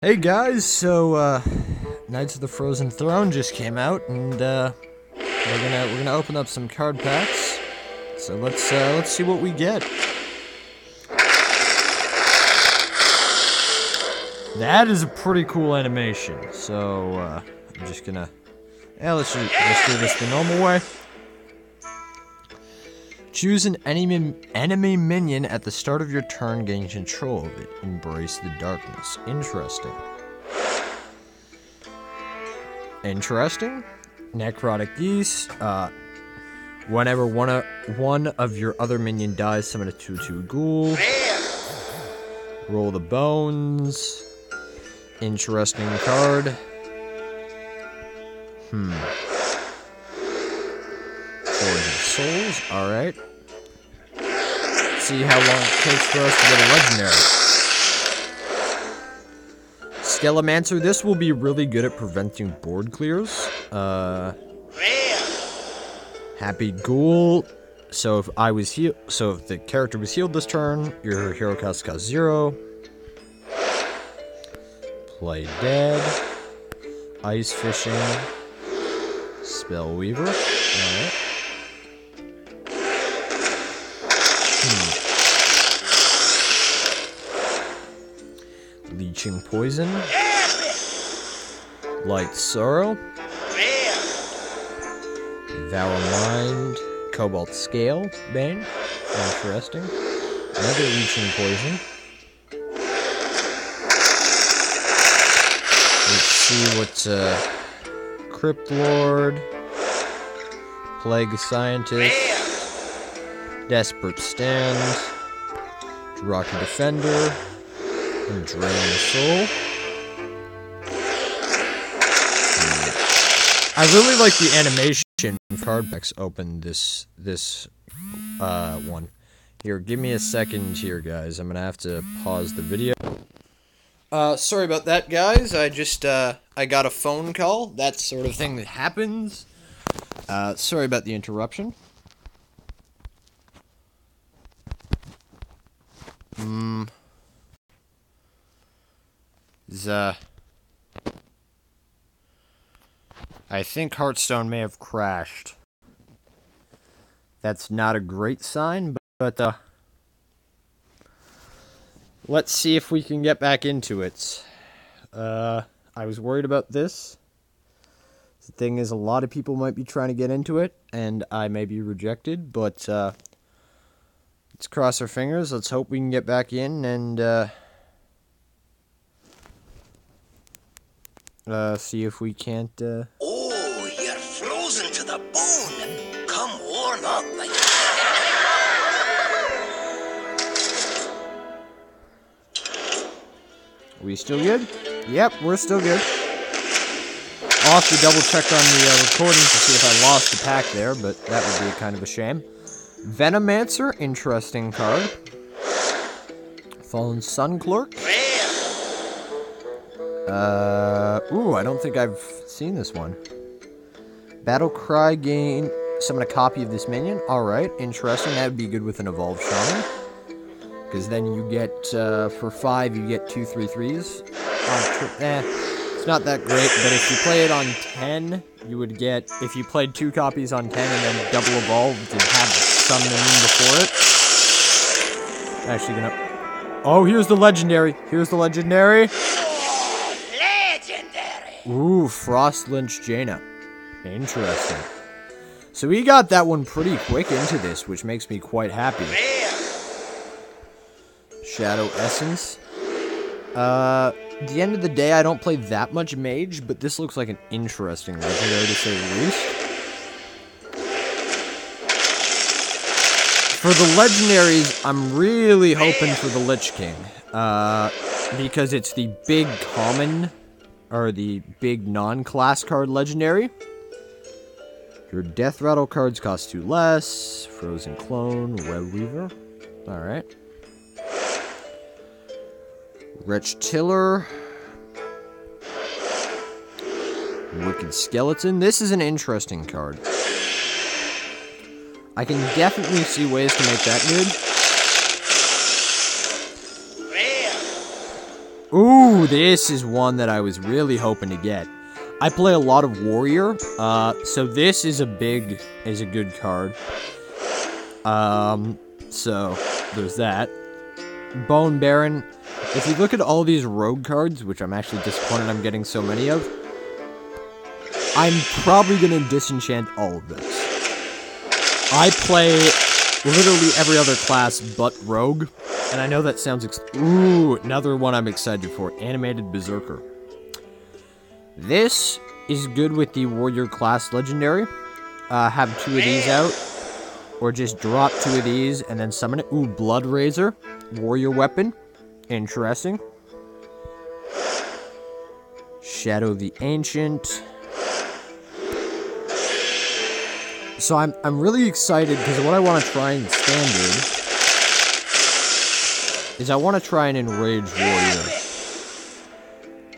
Hey guys, so Knights of the Frozen Throne just came out, and we're gonna open up some card packs. So let's see what we get. That is a pretty cool animation. So I'm just gonna let's do this the normal way. Choose an enemy minion at the start of your turn, gain control of it. Embrace the darkness. Interesting. Necrotic Geese. Whenever one of your other minion dies, summon a 2/2 ghoul. Roll the bones. Interesting card. Forge of Souls, alright. See how long it takes for us to get a legendary. Skelemancer, this will be really good at preventing board clears. Happy Ghoul. So if the character was healed this turn, your hero cost 0. Play Dead. Ice Fishing. Spellweaver. Alright. Leeching Poison. Light Sorrow. Devour Mind. Cobalt Scale. Bane. Interesting. Another Leeching Poison. Let's see what, Crypt Lord. Plague Scientist. Desperate Stand. Rocky Defender. And Drain the Soul. I really like the animation of card packs open this one. Here, give me a second here, guys. I'm gonna have to pause the video. Sorry about that, guys. I got a phone call. That sort of thing that happens. Sorry about the interruption. I think Hearthstone may have crashed. That's not a great sign, but let's see if we can get back into it. I was worried about this. The thing is, a lot of people might be trying to get into it, and I may be rejected, but let's cross our fingers. Let's hope we can get back in and see if we can't Oh, you're frozen to the bone. Come warm up, my... We still good? Yep, we're still good. I'll have to double check on the recording to see if I lost the pack there, but that would be kind of a shame. Venomancer, interesting card. Fallen Sun Clerk. Ooh, I don't think I've seen this one. Battle Cry, gain, summon a copy of this minion. Alright, interesting. That would be good with an Evolved Shaman. Because then you get, for 5, you get 2 3/3s. It's not that great, but if you play it on 10, you would get, if you played 2 copies on 10 and then double evolved and had some minion before it. Actually gonna... Oh, here's the legendary. Here's the legendary. Ooh, Frost Lynch Jaina. Interesting. So we got that one pretty quick into this, which makes me quite happy. Shadow Essence. At the end of the day, I don't play that much mage, but this looks like an interesting legendary to say the least. For the legendaries, I'm really hoping for the Lich King. Because it's the big common... or the big non-class card legendary. Your Death Rattle cards cost 2 less. Frozen Clone, Web Weaver. Alright. Wretch Tiller. Wicked Skeleton. This is an interesting card. I can definitely see ways to make that good. Ooh, Ooh, this is one that I was really hoping to get. I play a lot of Warrior, so this is a good card. So there's that. Bone Baron. If you look at all these rogue cards, which I'm actually disappointed I'm getting so many of, I'm probably gonna disenchant all of this. I play literally every other class but rogue, and I know that sounds ooh, another one I'm excited for, Animated Berserker. This is good with the Warrior class legendary. Have 2 of these out, or just drop 2 of these and then summon it. Ooh, Blood Razor, Warrior weapon, interesting. Shadow the Ancient. So I'm really excited because what I want to try in Standard is I want to try an Enraged Warrior.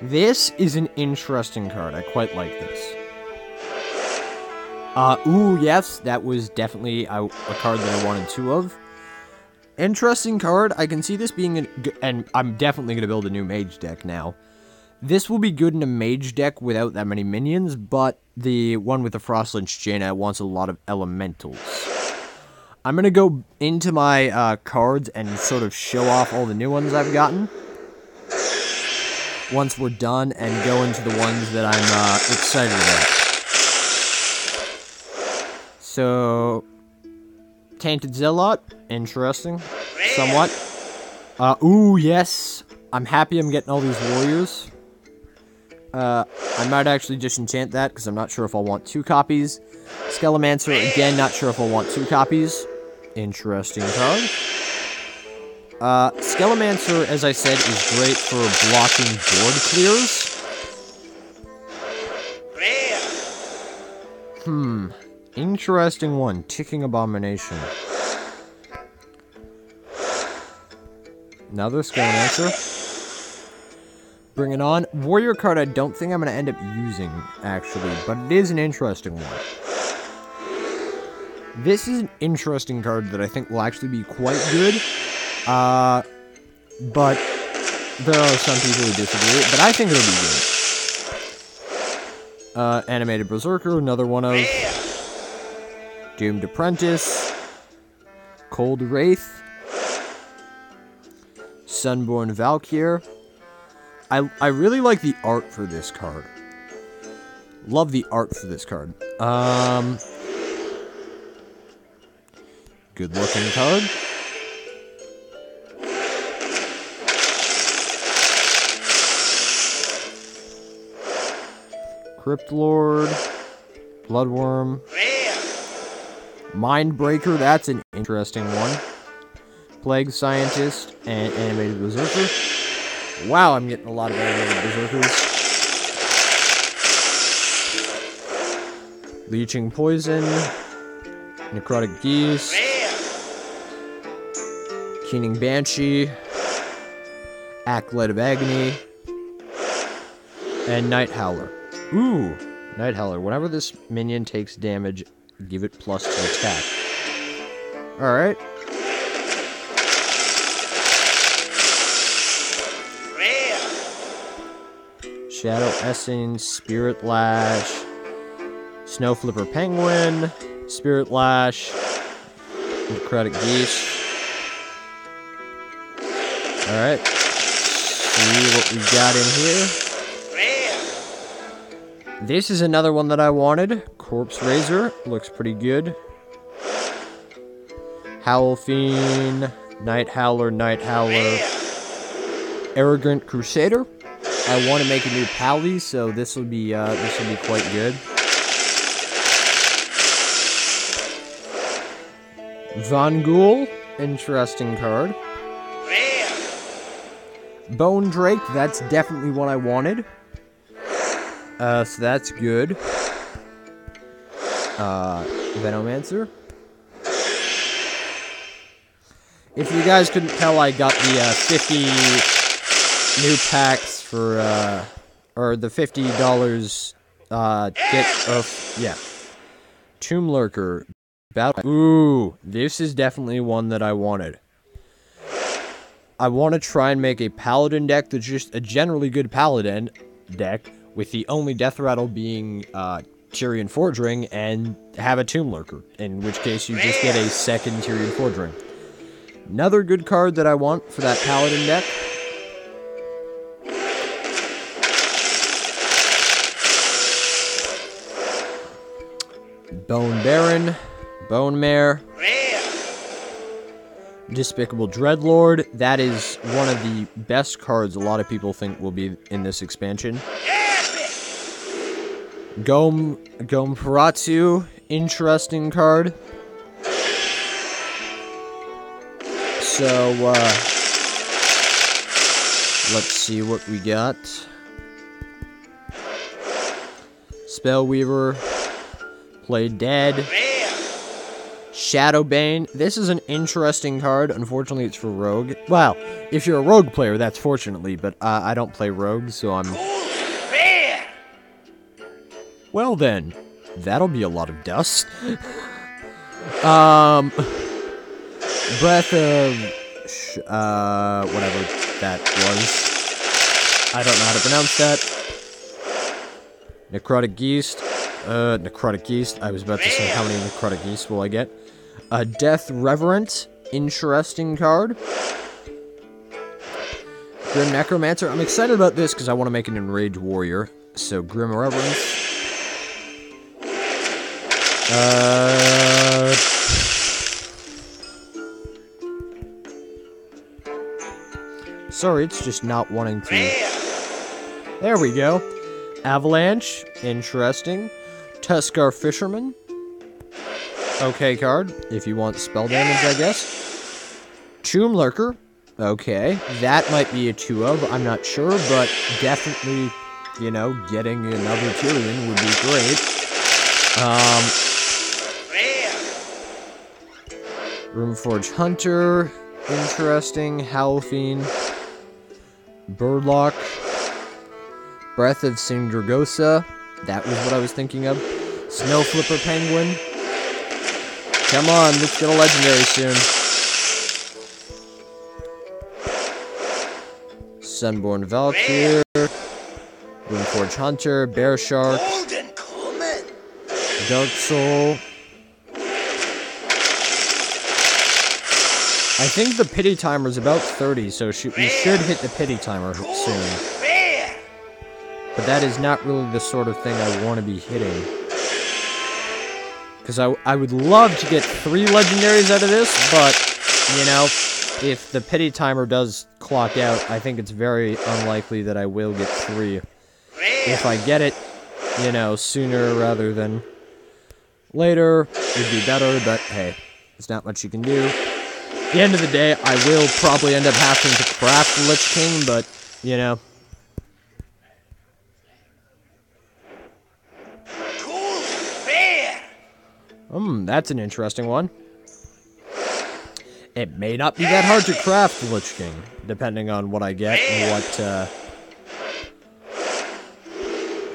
This is an interesting card. I quite like this. Ooh, yes, that was definitely a card that I wanted 2 of. Interesting card. I can see this being and I'm definitely going to build a new mage deck now. This will be good in a mage deck without that many minions, but the one with the Frostlinch Jaina wants a lot of elementals. I'm going to go into my cards and sort of show off all the new ones I've gotten once we're done, and go into the ones that I'm excited about. So, Tainted Zealot, interesting, somewhat. Ooh, yes, I'm happy I'm getting all these warriors. I might actually disenchant that, because I'm not sure if I'll want 2 copies. Skelemancer, again, not sure if I'll want 2 copies. Interesting card. Skelemancer, as I said, is great for blocking board clears. Interesting one. Ticking Abomination. Another Skelemancer. Bring it on. Warrior card I don't think I'm going to end up using, actually, but it is an interesting one. This is an interesting card that I think will actually be quite good. But there are some people who disagree, but I think it'll be good. Animated Berserker, another one of Doomed Apprentice, Cold Wraith, Sunborn Valkyr. I really like the art for this card. Love the art for this card. Good looking card. Crypt Lord, Bloodworm, Mindbreaker, that's an interesting one. Plague Scientist, and Animated Berserker. Wow, I'm getting a lot of Animated Berserkers. Leeching Poison, Necrotic Geese, Keening Banshee, Acolyte of Agony, and Night Howler. Ooh, Night Howler. Whenever this minion takes damage, give it +2 attack. Alright. Shadow Essence, Spirit Lash, Snow Flipper Penguin, Spirit Lash, Necrotic Geese. Alright. See what we got in here. This is another one that I wanted. Corpse Razor. Looks pretty good. Howl Fiend. Night Howler. Arrogant Crusader. I want to make a new Pally, so this will be quite good. Von Ghoul. Interesting card. Bone Drake. That's definitely what I wanted. So that's good. Venomancer. If you guys couldn't tell, I got the 50 new packs for, or the $50 Tomb Lurker. Battle. Ooh, this is definitely one that I wanted. I want to try and make a paladin deck that's just a generally good paladin deck, with the only death rattle being Tyrian Forge Ring, and have a Tomb Lurker, in which case you just get a second Tyrian Forge Ring. Another good card that I want for that paladin deck. Bone Baron, Bone Mare, Despicable Dreadlord. That is one of the best cards a lot of people think will be in this expansion. Gomperatsu, interesting card. So, let's see what we got. Spellweaver, Play Dead, Shadowbane. This is an interesting card. Unfortunately, it's for Rogue. Well, if you're a Rogue player, that's fortunately, but I don't play Rogue, so I'm... Well then, that'll be a lot of dust. Breath of... whatever that was. I don't know how to pronounce that. Necrotic Geast. Necrotic Geast. I was about to say, how many Necrotic Geast will I get? Death Reverent. Interesting card. Grim Necromancer. I'm excited about this because I want to make an Enraged Warrior. So, Grim Reverence. Sorry, it's just not wanting to... There we go. Avalanche. Interesting. Tuskar Fisherman. Okay card, if you want spell damage, I guess. Tomb Lurker. Okay, that might be a 2 of, I'm not sure, but definitely, you know, getting another Tyrian would be great. Runeforge Hunter. Interesting. Howlfiend. Birdlock. Breath of Sindragosa. That was what I was thinking of. Snow Flipper Penguin. Come on, let's get a legendary soon. Sunborn Valkyr. Runeforge Hunter. Bear Shark. Dark Soul. I think the pity timer is about 30, so we should hit the pity timer soon. But that is not really the sort of thing I want to be hitting. Because I would love to get 3 legendaries out of this, but, you know, if the pity timer does clock out, I think it's very unlikely that I will get 3. If I get it, you know, sooner rather than later, it'd be better, but hey, there's not much you can do. At the end of the day, I will probably end up having to craft the Lich King, but, you know. That's an interesting one. It may not be that hard to craft the Lich King, depending on what I get and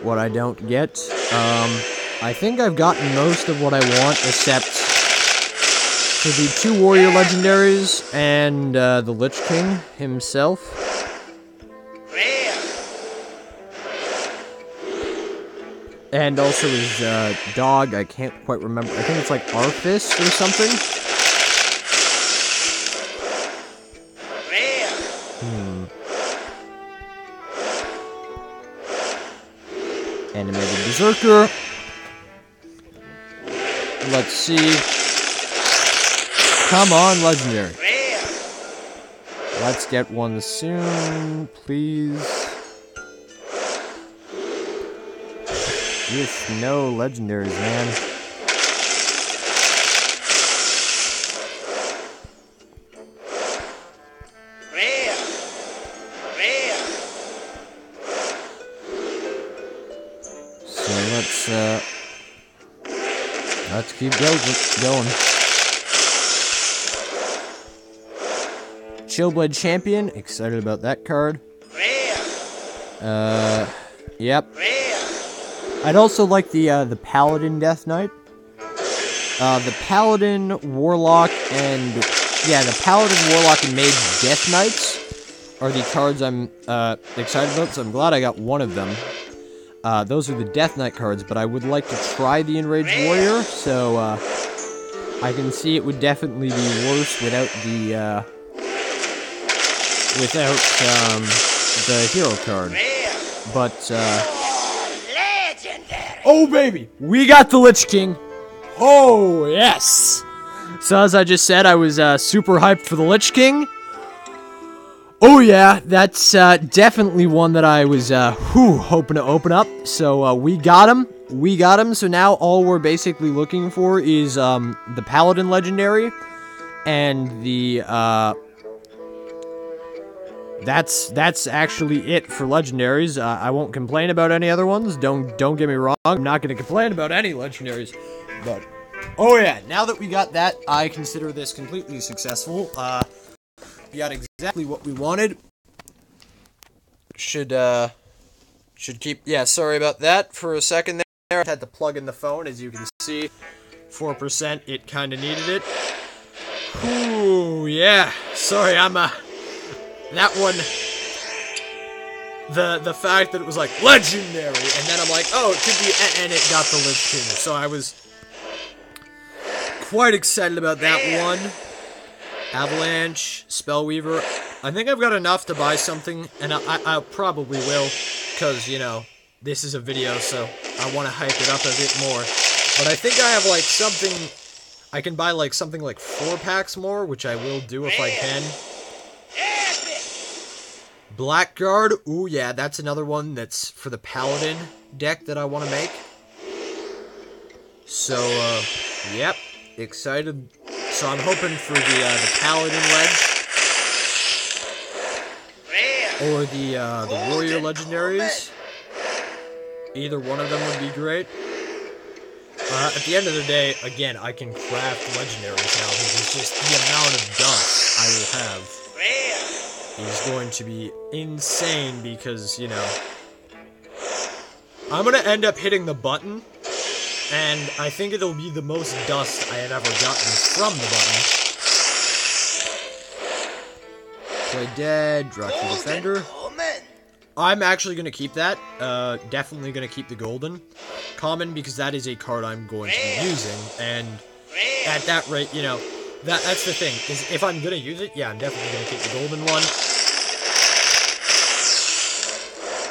what I don't get. I think I've gotten most of what I want, except for the 2 warrior legendaries and the Lich King himself. And also his dog, I can't quite remember. I think it's like Arthas or something. Animated Berserker. Let's see. Come on, legendary. Let's get one soon, please. Just no legendaries, man. So let's keep going. Chillblade Champion, excited about that card. Yep. I'd also like the Paladin Death Knight. The Paladin, Warlock, and... Yeah, the Paladin, Warlock, and Mage Death Knights are the cards I'm excited about, so I'm glad I got one of them. Those are the Death Knight cards, but I would like to try the Enraged Warrior, so I can see it would definitely be worse without the hero card. But oh baby, we got the Lich King. Oh yes. So as I just said, I was super hyped for the Lich King. Oh yeah, that's definitely one that I was hoping to open up. So we got him. We got him. So now all we're basically looking for is the Paladin Legendary, and the that's actually it for legendaries. I won't complain about any other ones. Don't get me wrong. I'm not going to complain about any legendaries. But oh yeah, now that we got that, I consider this completely successful. We got exactly what we wanted. Should keep... Yeah, sorry about that for a second there. I had to plug in the phone, as you can see. 4%, it kind of needed it. Ooh, yeah. Sorry, I'm, that one... The fact that it was, like, legendary, and then I'm like, oh, it could be... And it got the Lich King. So I was quite excited about that one. Avalanche, Spellweaver. I think I've got enough to buy something, and I probably will, because, you know, this is a video, so I want to hype it up a bit more. But I think I have, like, something... I can buy, like, something like 4 packs more, which I will do if I can. Blackguard. Ooh, yeah, that's another one that's for the Paladin deck that I want to make. So, yep, excited... So I'm hoping for the Paladin Ledge, or the Warrior Legendaries. Either one of them would be great. At the end of the day, again, I can craft Legendaries now, because just the amount of dust I will have is going to be insane, because, you know, I'm going to end up hitting the button, and I think it'll be the most dust I have ever gotten from the button. Play dead, draw to defender. I'm actually going to keep that. Definitely going to keep the golden. Common, because that is a card I'm going to be using, and at that rate, you know, that's the thing, is if I'm going to use it, yeah, I'm definitely going to keep the golden one.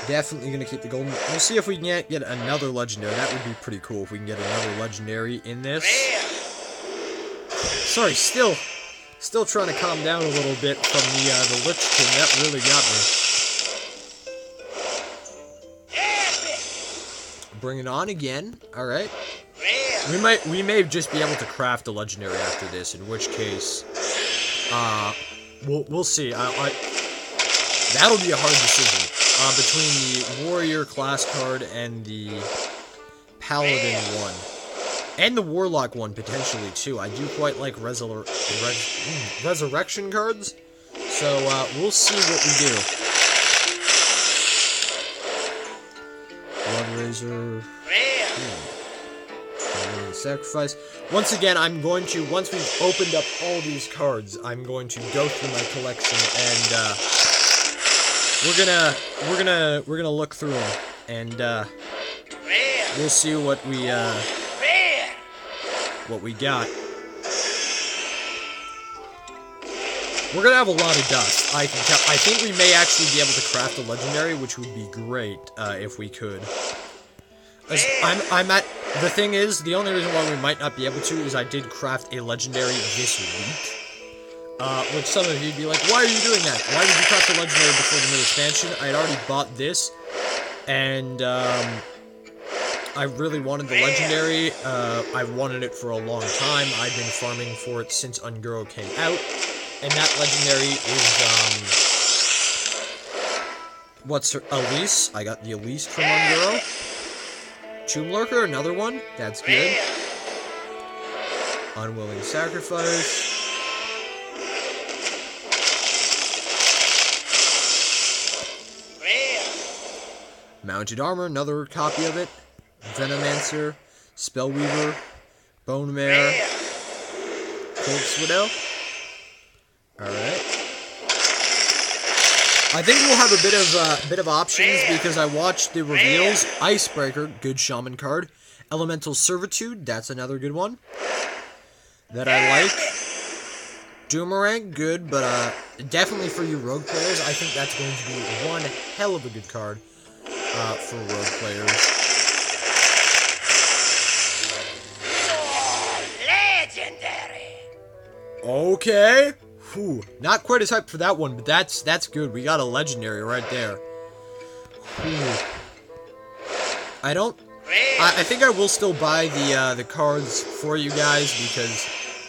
Definitely going to keep the golden. We'll see if we can get another legendary. That would be pretty cool if we can get another legendary in this. Sorry, still trying to calm down a little bit from the Lich King. That really got me. Bring it on again. All right. We may just be able to craft a legendary after this, in which case, we'll see. That'll be a hard decision. Between the Warrior class card and the Paladin one. And the Warlock one, potentially, too. I do quite like Resurrection cards. So, we'll see what we do. Blood Razor. Sacrifice. Once again, I'm going to, once we've opened up all these cards, I'm going to go through my collection and, we're gonna look through them, and we'll see what we got. We're gonna have a lot of dust. I think we may actually be able to craft a legendary, which would be great if we could. The thing is, the only reason why we might not be able to is I did craft a legendary this week. Which some of you'd be like, why are you doing that? Why did you craft a legendary before the new expansion? I had already bought this, and I really wanted the legendary. I've wanted it for a long time. I've been farming for it since Unguro came out, and that legendary is, what's her? Elise. I got the Elise from Unguro. Tomb Lurker, another one. That's good. Unwilling Sacrifice. Mounted Armor, another copy of it. Venomancer, Spellweaver, Bone Mare, Cold Widow. Alright. I think we'll have a bit of options because I watched the reveals. Icebreaker, good shaman card. Elemental Servitude, that's another good one that I like. Doomerang, good, but definitely for you rogue players, I think that's going to be one hell of a good card for rogue players. Legendary. Okay. Whew. Not quite as hyped for that one, but that's good. We got a legendary right there. Whew. I think I will still buy the cards for you guys because,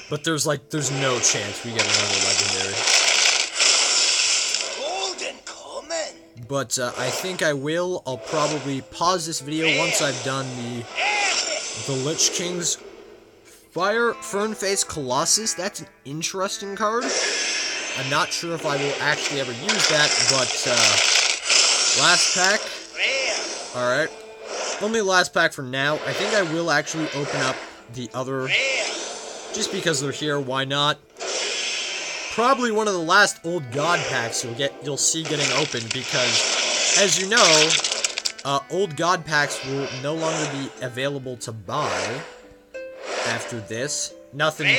but there's no chance we get another legendary. Golden common. But I think I will. I'll probably pause this video once I've done the Lich King's Fernface Colossus. That's an interesting card. I'm not sure if I will actually ever use that, but last pack. Alright. Only last pack for now. I think I will actually open up the other, just because they're here, why not? Probably one of the last old god packs you'll see getting opened, because as you know, old god packs will no longer be available to buy after this. Nothing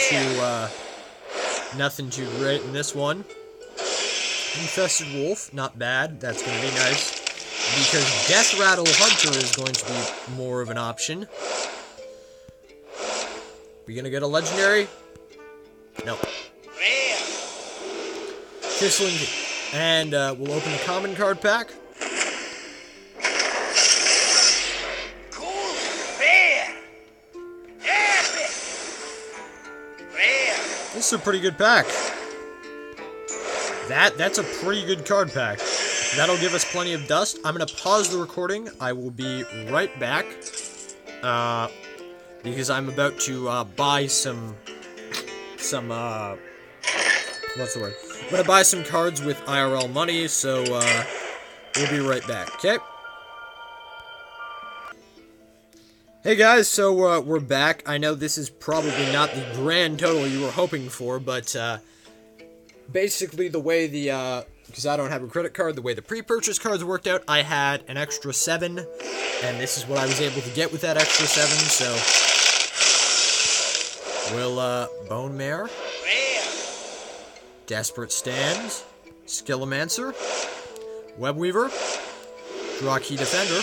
too great in this one. Infested Wolf, not bad. That's going to be nice. Because Death Rattle Hunter is going to be more of an option. We gonna get a legendary? No. Kissling. And we'll open the common card pack. This is a pretty good pack. That's a pretty good card pack. That'll give us plenty of dust. I'm going to pause the recording. I will be right back. Because I'm about to buy some what's the word? I'm going to buy some cards with IRL money, so we'll be right back, okay? Hey guys, so we're back. I know this is probably not the grand total you were hoping for, but basically the way because I don't have a credit card, the way the pre-purchase cards worked out, I had an extra 7, and this is what I was able to get with that extra 7, so we'll, Bone Mare, Desperate Stands, Skillomancer, Webweaver, Draw Key Defender.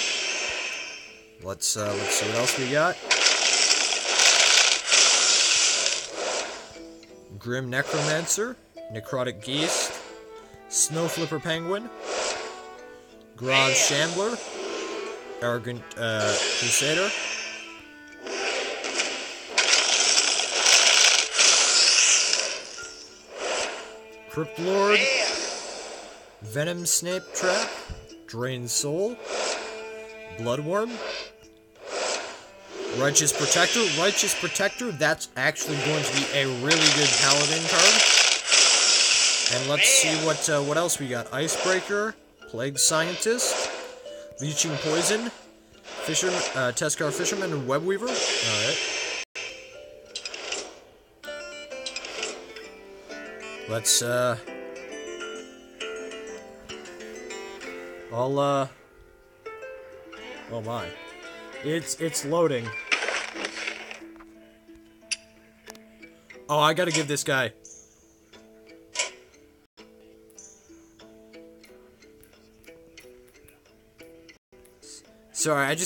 Let's see what else we got. Grim Necromancer, Necrotic Geist, Snow Flipper Penguin, Garage Shambler, Arrogant Crusader, Cryptlord, Venom Snape Trap, Drain Soul, Bloodworm, Righteous Protector. Righteous Protector, that's actually going to be a really good Paladin card. And let's see what else we got. Icebreaker, Plague Scientist, Leeching Poison, Teskar Fisherman, and Webweaver. Alright. Let's, oh my. It's loading. Oh, I gotta give this guy. Sorry,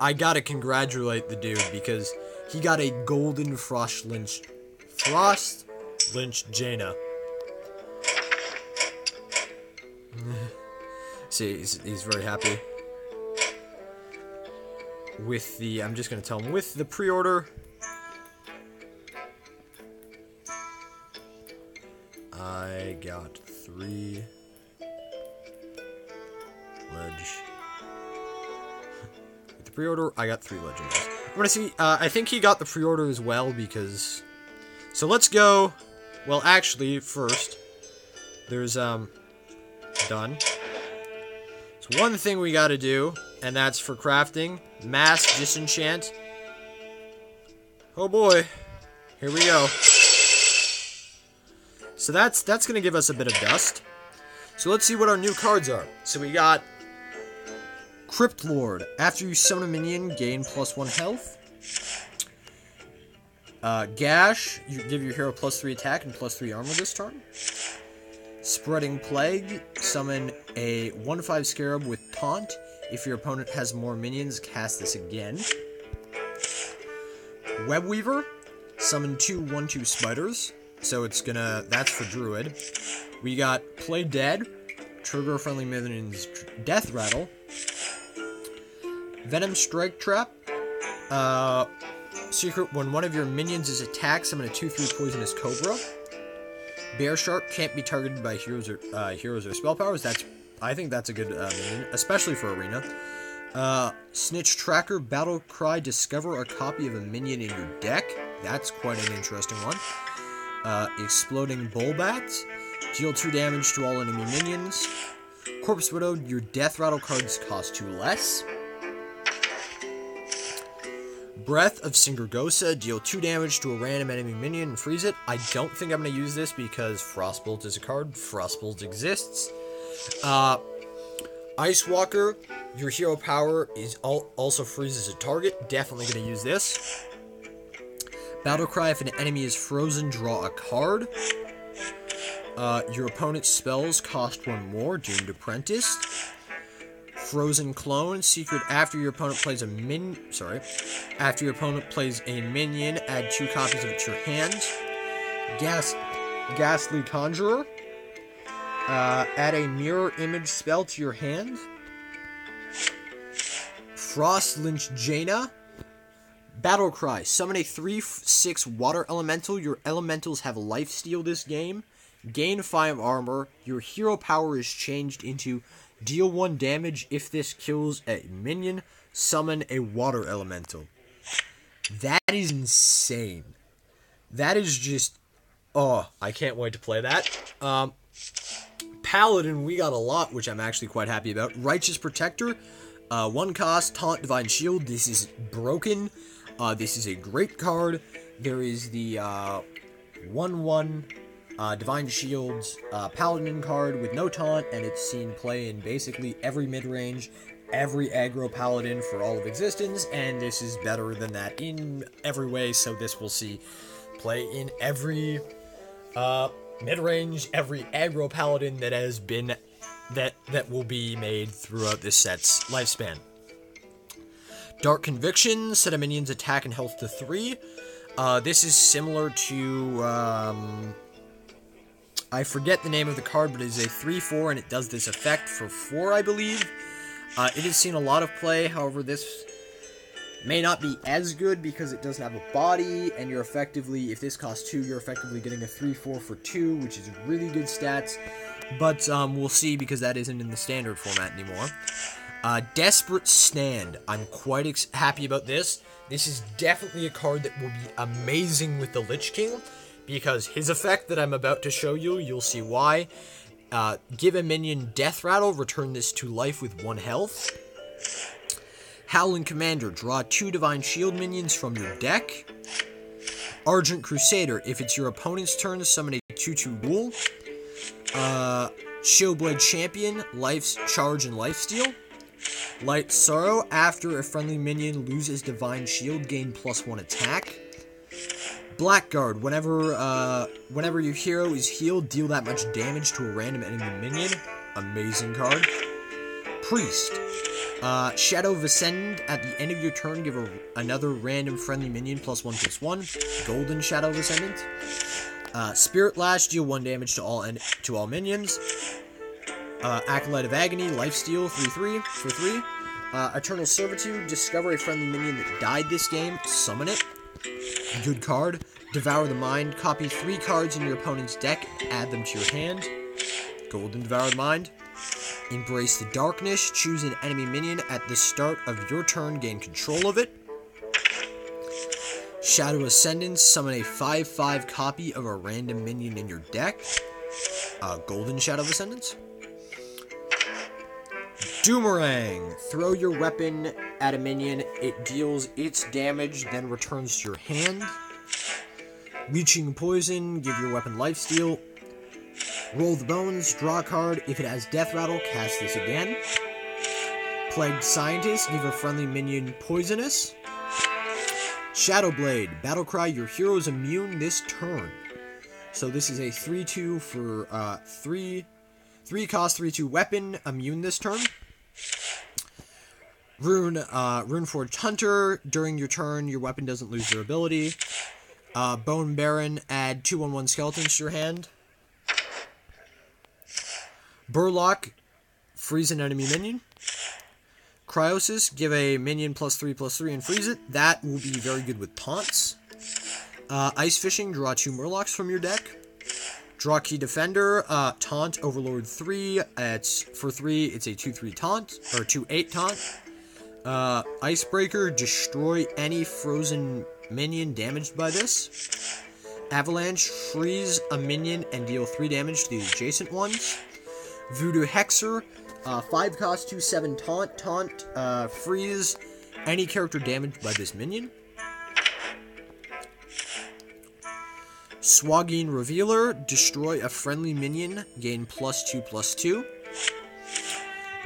I gotta congratulate the dude because he got a golden Frost Lynch Jaina. See, he's very happy. With the, I'm just gonna tell him, with the pre-order, I got 3 With the pre-order, I got 3 legendaries. I'm gonna see, I think he got the pre-order as well because, so let's go, well actually, first, there's, done. So one thing we gotta do, and that's for crafting, Mass Disenchant. Oh boy, here we go. So that's gonna give us a bit of dust. So let's see what our new cards are. So we got Crypt Lord. After you summon a minion, gain +1 health. Gash, you give your hero +3 attack and +3 armor this turn. Spreading Plague, summon a 1/5 Scarab with Taunt. If your opponent has more minions, cast this again. Webweaver, summon 2 1/2 spiders. So it's gonna, that's for Druid. We got Play Dead, trigger friendly minions Death Rattle. Venom Strike Trap, secret, when one of your minions is attacked, summon a 2/3 poisonous cobra. Bear Shark can't be targeted by heroes or spell powers. I think that's a good minion, especially for arena. Snitch Tracker, Battle Cry, discover a copy of a minion in your deck. That's quite an interesting one. Exploding Bullbat, deal 2 damage to all enemy minions. Corpse Widow, your Death Rattle cards cost 2 less. Breath of Singergosa, deal 2 damage to a random enemy minion and freeze it. I don't think I'm going to use this because Frostbolt is a card. Frostbolt exists. Ice Walker, your hero power is also freezes a target. Definitely going to use this. Battle Cry, if an enemy is frozen, draw a card. Your opponent's spells cost 1 more. Doomed Apprentice. Frozen Clone, secret, after your opponent plays a minion, add 2 copies of it to your hand. Ghastly Conjurer, add a mirror image spell to your hand. Frost Lynch Jaina, Battle Cry, summon a 3/6 water elemental. Your elementals have lifesteal this game. Gain 5 armor. Your hero power is changed into deal 1 damage if this kills a minion. Summon a water elemental. That is insane. That is just... oh, I can't wait to play that. Paladin, we got a lot, which I'm actually quite happy about. Righteous Protector. 1 cost, Taunt, Divine Shield. This is broken. This is a great card. There is the 1/1... Divine Shields Paladin card with no taunt, and it's seen play in basically every mid-range, every aggro Paladin for all of existence, and this is better than that in every way, so this will see play in every mid-range, every aggro Paladin that has been, that will be made throughout this set's lifespan. Dark Conviction, set a minion's attack and health to 3. This is similar to, I forget the name of the card, but it is a 3/4, and it does this effect for 4, I believe. It has seen a lot of play, however, this may not be as good because it doesn't have a body, and you're effectively, if this costs 2, you're effectively getting a 3/4 for 2, which is really good stats. But we'll see, because that isn't in the standard format anymore. Desperate Stand. I'm quite happy about this. This is definitely a card that will be amazing with the Lich King, because his effect that I'm about to show you, you'll see why. Give a minion Death Rattle, return this to life with 1 health. Howling Commander, draw 2 Divine Shield minions from your deck. Argent Crusader, if it's your opponent's turn, summon a 2/2 ghoul. Shieldblade Champion, Life's Charge and Lifesteal. Light Sorrow, after a friendly minion loses Divine Shield, gain +1 attack. Blackguard, whenever your hero is healed, deal that much damage to a random enemy minion. Amazing card. Priest. Shadow of Ascendant, at the end of your turn, give another random friendly minion +1/+1. Golden Shadow of Ascendant. Spirit Lash, deal 1 damage to all minions. Acolyte of Agony, Lifesteal, 3/3 for 3. Eternal Servitude, discover a friendly minion that died this game, summon it. Good card. Devour the Mind, copy 3 cards in your opponent's deck, add them to your hand. Golden Devour the Mind. Embrace the Darkness, choose an enemy minion at the start of your turn, gain control of it. Shadow Ascendance, summon a 5/5 copy of a random minion in your deck. Golden Shadow Ascendance. Doomerang, throw your weapon at a minion, it deals its damage, then returns to your hand. Leeching Poison, give your weapon lifesteal. Roll the bones, draw a card. If it has Death Rattle, cast this again. Plagued Scientist, give a friendly minion poisonous. Shadow Blade, Battlecry, your hero is immune this turn. So this is a 3/2 for 3 cost 3/2 weapon, immune this turn. Runeforged Hunter, during your turn, your weapon doesn't lose their ability. Bone Baron, add 2/1/1 skeletons to your hand. Burlock, freeze an enemy minion. Cryosis, give a minion +3/+3 and freeze it. That will be very good with taunts. Ice Fishing, draw 2 Murlocs from your deck. Draw Key Defender, taunt Overlord 3. It's for 3, it's a 2/3 taunt, or 2/8 taunt. Icebreaker, destroy any frozen minion damaged by this. Avalanche, freeze a minion and deal 3 damage to the adjacent ones. Voodoo Hexer, 5 cost 2/7 taunt, freeze any character damaged by this minion. Swagging Revealer, destroy a friendly minion, gain +2/+2.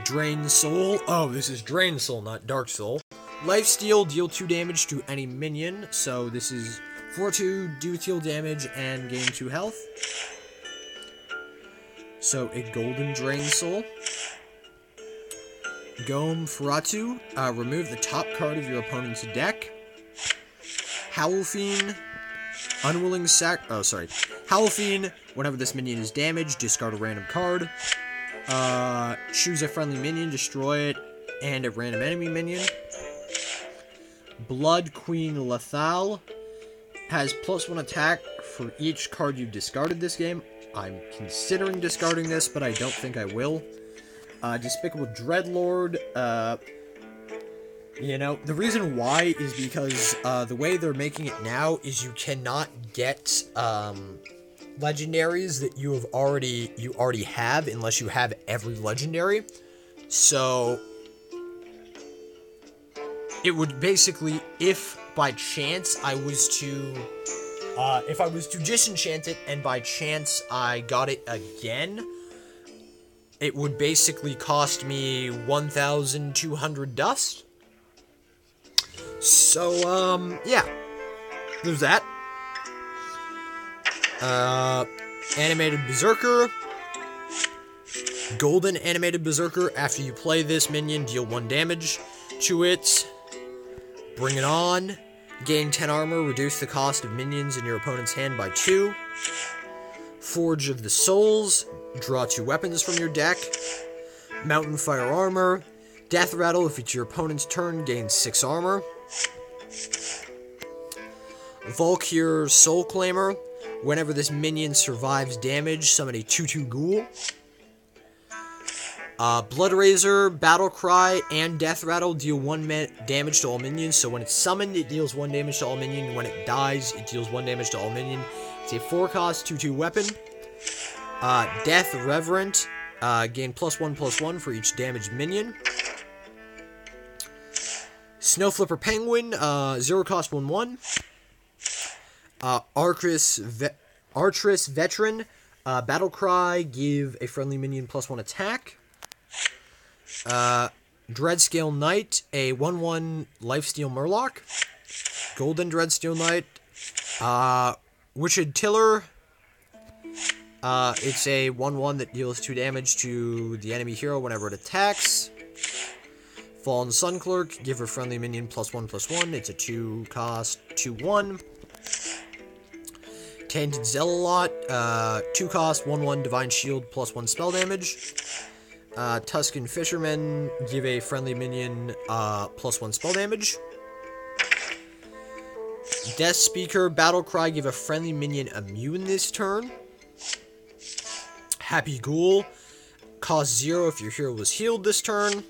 Drain Soul, oh, this is Drain Soul, not Dark Soul. Lifesteal, deal 2 damage to any minion, so this is 4/2, do deal damage, and gain 2 health. So, a Golden Drain Soul. Gome Feratu, remove the top card of your opponent's deck. Howl Fiend, Howl Fiend, whenever this minion is damaged, discard a random card. Choose a friendly minion, destroy it, and a random enemy minion. Blood Queen Lethal has +1 attack for each card you've discarded this game. I'm considering discarding this, but I don't think I will. Despicable Dreadlord, you know, the reason why is because, the way they're making it now is you cannot get, legendaries that you already have unless you have every legendary. So, it would basically, if by chance I was to disenchant it and by chance I got it again, it would basically cost me 1,200 dust. So, yeah. There's that. Animated Berserker. Golden Animated Berserker. After you play this minion, deal 1 damage to it. Bring it on. Gain 10 armor. Reduce the cost of minions in your opponent's hand by 2. Forge of the Souls. Draw 2 weapons from your deck. Mountain Fire Armor. Death Rattle. If it's your opponent's turn, gain 6 armor. Valkyr Soul Claimer. Whenever this minion survives damage, summon a 2/2 ghoul. Blood Razor, Battle Cry, and Death Rattle deal 1 damage to all minions. So when it's summoned, it deals 1 damage to all minion. When it dies, it deals 1 damage to all minion. It's a 4 cost 2/2 weapon. Death Reverent, gain +1/+1 for each damaged minion. Snow Flipper Penguin, 0 cost 1/1. Artress Veteran, Battle Cry, give a friendly minion +1 attack. Dreadscale Knight, a 1/1 Lifesteal Murloc. Golden Dreadscale Knight. Witched Tiller. It's a 1/1 that deals 2 damage to the enemy hero whenever it attacks. Fallen Sun Clerk, give a friendly minion +1/+1. It's a 2 cost 2/1. Tainted Zealot, 2 cost 1/1 Divine Shield +1 spell damage. Tuscan Fisherman, give a friendly minion +1 spell damage. Death Speaker, Battle Cry, give a friendly minion immune this turn. Happy Ghoul, cost 0 if your hero was healed this turn.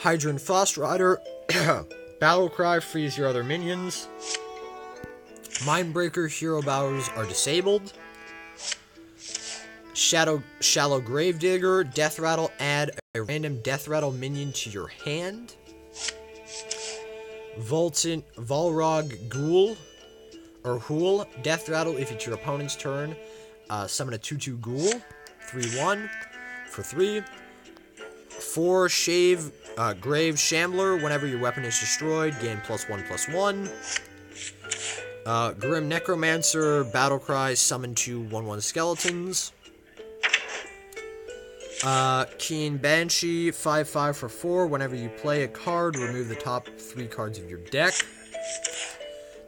Hydrant Frost Rider, Battle Cry, freeze your other minions. Mindbreaker, hero powers are disabled. Shallow Gravedigger, Death Rattle, add a random Death Rattle minion to your hand. Valrog Ghoul, or Hool, Death Rattle, if it's your opponent's turn, Summon a 2/2 ghoul. 3/1 for 3. 4 Grave Shambler. Whenever your weapon is destroyed, gain +1/+1. Grim Necromancer. Battlecry. Summon 2 1/1 skeletons. Keen Banshee. 5/5 for 4. Whenever you play a card, remove the top 3 cards of your deck.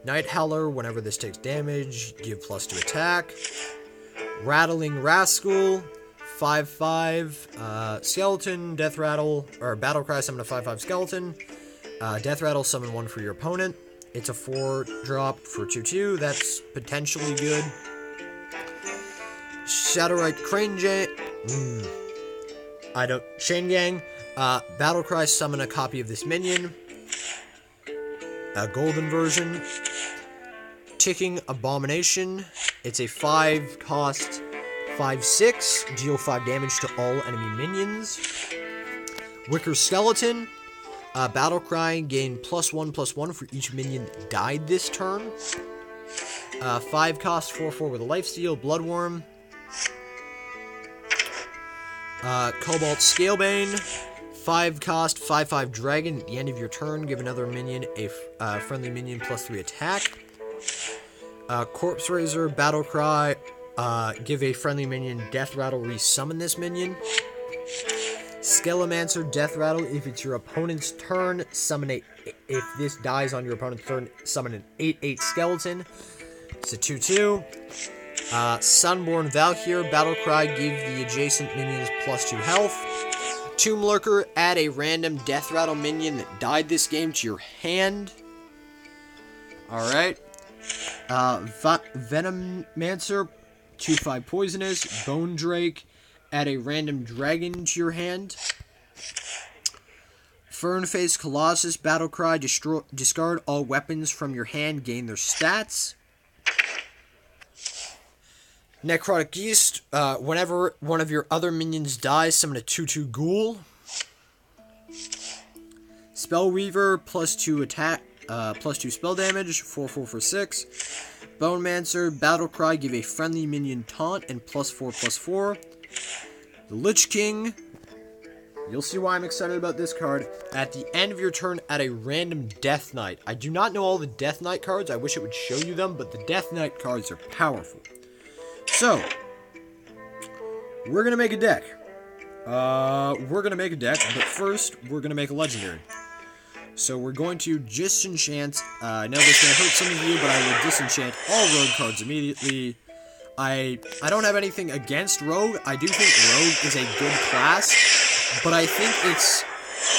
Night Howler. Whenever this takes damage, give +2 attack. Rattling Rascal. 5/5, Skeleton, Death Rattle, or Battlecry, summon a 5/5 Skeleton. Death Rattle, summon 1 for your opponent. It's a 4-drop for 2/2, that's potentially good. Shadowrite Crane Chain Gang. Battlecry, summon a copy of this minion. A golden version. Ticking Abomination. It's a 5-cost 5/6, deal 5 damage to all enemy minions. Wicker Skeleton, Battlecry, gain +1/+1 for each minion that died this turn. 5-cost 4/4 with a lifesteal, Bloodworm. Cobalt Scalebane, 5-cost 5/5 Dragon. At the end of your turn, give another minion a friendly minion +3 attack. Corpse Raiser, Battlecry. Give a friendly minion Death Rattle, resummon this minion. Skelemancer, Death Rattle, if it's your opponent's turn, if this dies on your opponent's turn, summon an 8/8 skeleton. It's a 2/2. Sunborn Valkyr, Battlecry, give the adjacent minions +2 health. Tomb Lurker, add a random Death Rattle minion that died this game to your hand. Alright. Venommancer, 2/5 poisonous. Bone Drake, add a random dragon to your hand. Fernface Colossus, Battlecry, discard all weapons from your hand, gain their stats. Necrotic Geist, whenever one of your other minions dies, summon a 2/2 ghoul. Spellweaver, +2 attack, +2 spell damage, 4/4 for 6. Bonemancer, Battlecry, give a friendly minion taunt and +4/+4. The Lich King, you'll see why I'm excited about this card. At the end of your turn, add a random Death Knight. I do not know all the Death Knight cards, I wish it would show you them, but the Death Knight cards are powerful. So, we're gonna make a deck. But first, we're gonna make a legendary. So we're going to disenchant, I know this is going to hurt some of you, but I will disenchant all rogue cards immediately. I don't have anything against rogue. I do think rogue is a good class, but I think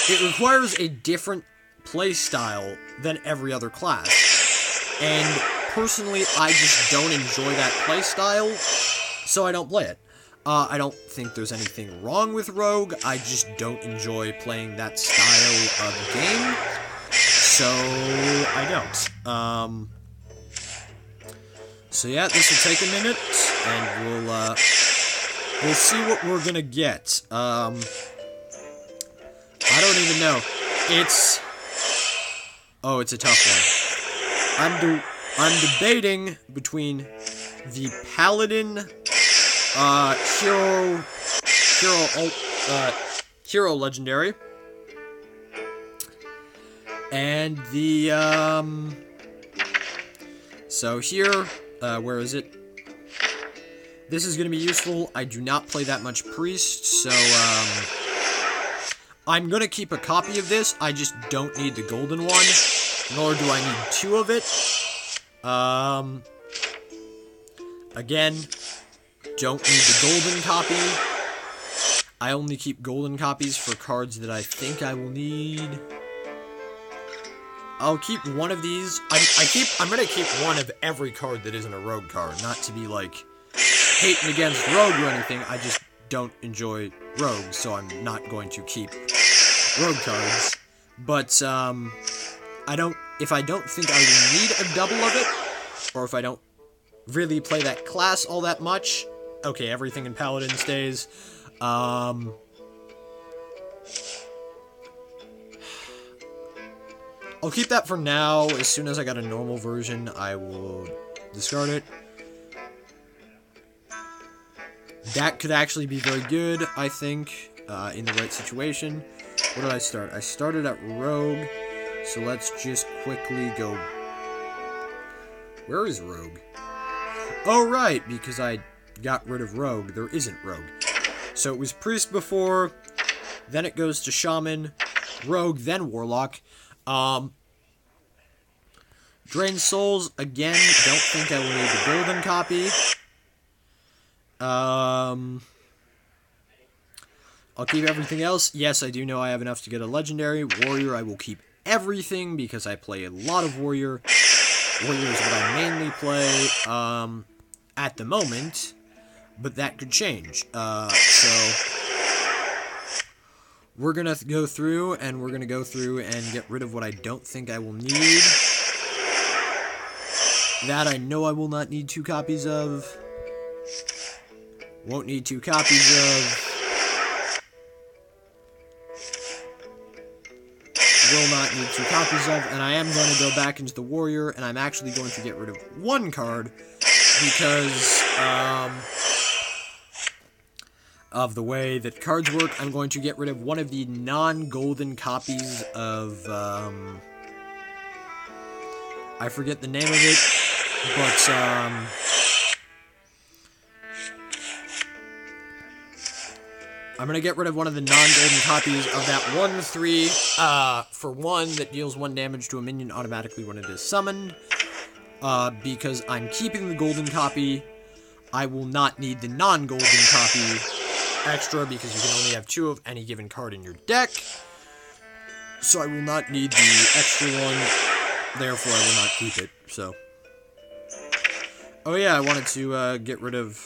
it requires a different play style than every other class. And personally, I just don't enjoy that play style, so I don't play it. I don't think there's anything wrong with rogue, I just don't enjoy playing that style of game, so I don't. So yeah, this will take a minute, and we'll see what we're gonna get. I don't even know. It's a tough one. I'm debating between the Paladin, Hero Legendary, and the, so here, where is it? This is going to be useful. I do not play that much Priest, so, I'm going to keep a copy of this. I just don't need the golden one, nor do I need 2 of it. Again, don't need the golden copy. I only keep golden copies for cards that I think I will need. I'll keep one of these. I'm gonna keep one of every card that isn't a rogue card. Not to be like hating against rogue or anything. I just don't enjoy rogue, so I'm not going to keep rogue cards. But if I don't think I will need a double of it, or if I don't really play that class all that much, okay, everything in Paladin stays. I'll keep that for now. As soon as I got a normal version, I will discard it. That could actually be very good, I think, in the right situation. What did I start? I started at Rogue, so let's just quickly go... Where is Rogue? Oh, right, because I got rid of Rogue. There isn't Rogue. So it was Priest before, then it goes to Shaman, Rogue, then Warlock. Drain Souls, again, don't think I will need the golden copy. I'll keep everything else. Yes, I do know I have enough to get a legendary. Warrior, I will keep everything because I play a lot of Warrior. Warrior is what I mainly play at the moment, but that could change. So we're going to go through, and we're going to go through and get rid of what I don't think I will need. That I know I will not need 2 copies of. Won't need 2 copies of. Will not need 2 copies of. And I am going to go back into the Warrior, and I'm actually going to get rid of 1 card because of the way that cards work. I'm going to get rid of one of the non-golden copies of, I forget the name of it, but, I'm going to get rid of one of the non-golden copies of that 1/3, for 1 that deals 1 damage to a minion automatically when it is summoned, because I'm keeping the golden copy. I will not need the non-golden copy extra, because you can only have 2 of any given card in your deck, so I will not need the extra one, therefore I will not keep it, so. Oh yeah, I wanted to, get rid of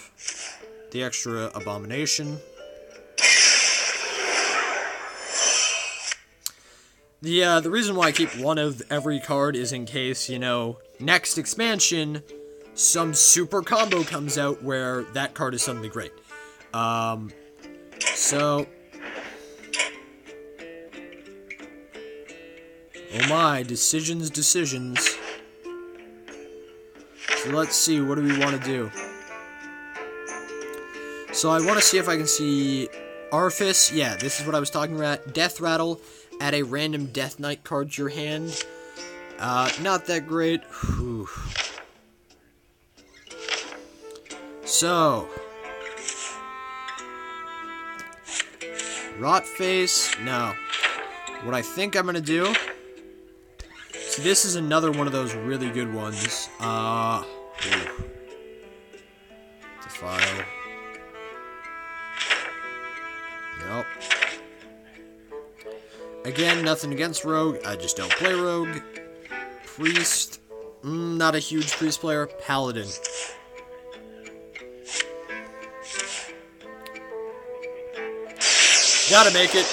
the extra Abomination. The reason why I keep 1 of every card is in case, you know, next expansion, some super combo comes out where that card is suddenly great. So... Oh my, decisions. So let's see, what do we want to do? So I want to see if I can see Arfice. Yeah, this is what I was talking about. Death Rattle. Add a random Death Knight card to your hand. Not that great. Whew. So. Rot Face. No. What I think I'm going to do. So this is another one of those really good ones. Defile. Nope. Again, nothing against Rogue. I just don't play Rogue. Priest. Not a huge Priest player. Paladin. Gotta make it.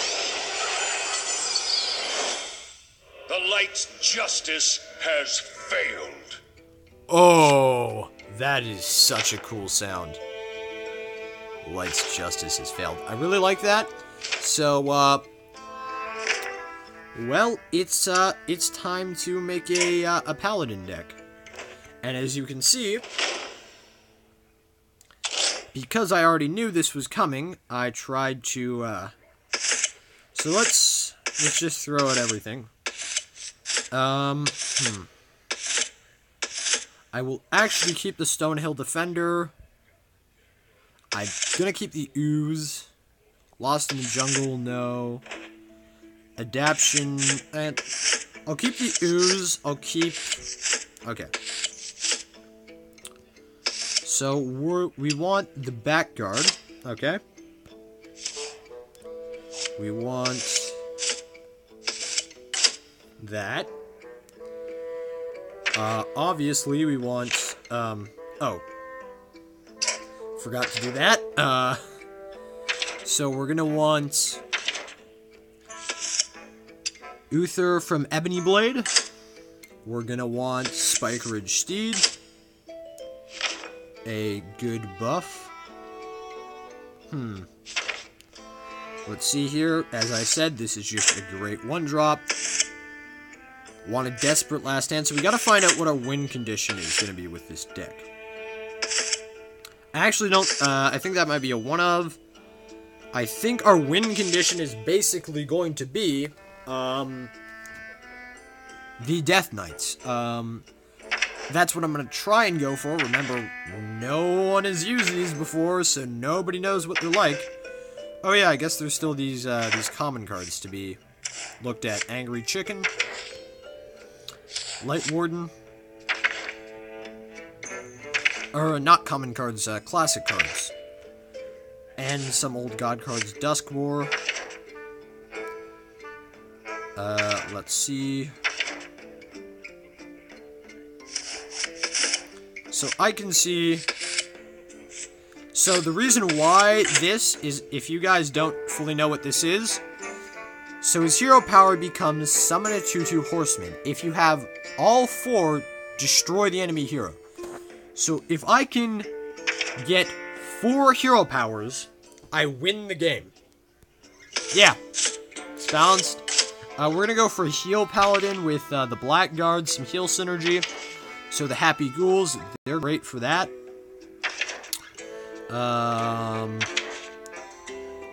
The light's justice has failed. Oh, that is such a cool sound. Light's justice has failed. I really like that. So, well, it's time to make a Paladin deck. And as you can see, because I already knew this was coming, I tried to, so let's just throw out everything. I will actually keep the Stonehill Defender. I'm gonna keep the Ooze. Lost in the Jungle, no. Adaption, and I'll keep the Ooze. I'll keep... Okay. So, we want the back guard, okay? We want that. Obviously, we want, oh. Forgot to do that. So we're gonna want Uther from Ebony Blade. We're gonna want Spikeridge Steed. A good buff. Let's see here. As I said, this is just a great one-drop. Want a desperate last stand. So we gotta find out what our win condition is gonna be with this deck. I actually don't, I think that might be a one of. I think our win condition is basically going to be, the Death Knights. That's what I'm going to try and go for. Remember, no one has used these before, so nobody knows what they're like. Oh yeah, I guess there's still these common cards to be looked at. Angry Chicken, Light Warden, or not common cards, classic cards. And some old god cards, Dusk War. Let's see. So I can see... So the reason why this is, if you guys don't fully know what this is, so his hero power becomes summon a 2/2 horseman. If you have all 4, destroy the enemy hero. So if I can get 4 hero powers, I win the game. Yeah, it's balanced. We're gonna go for a heal paladin with the Blackguard, some heal synergy. So the Happy Ghouls, they're great for that.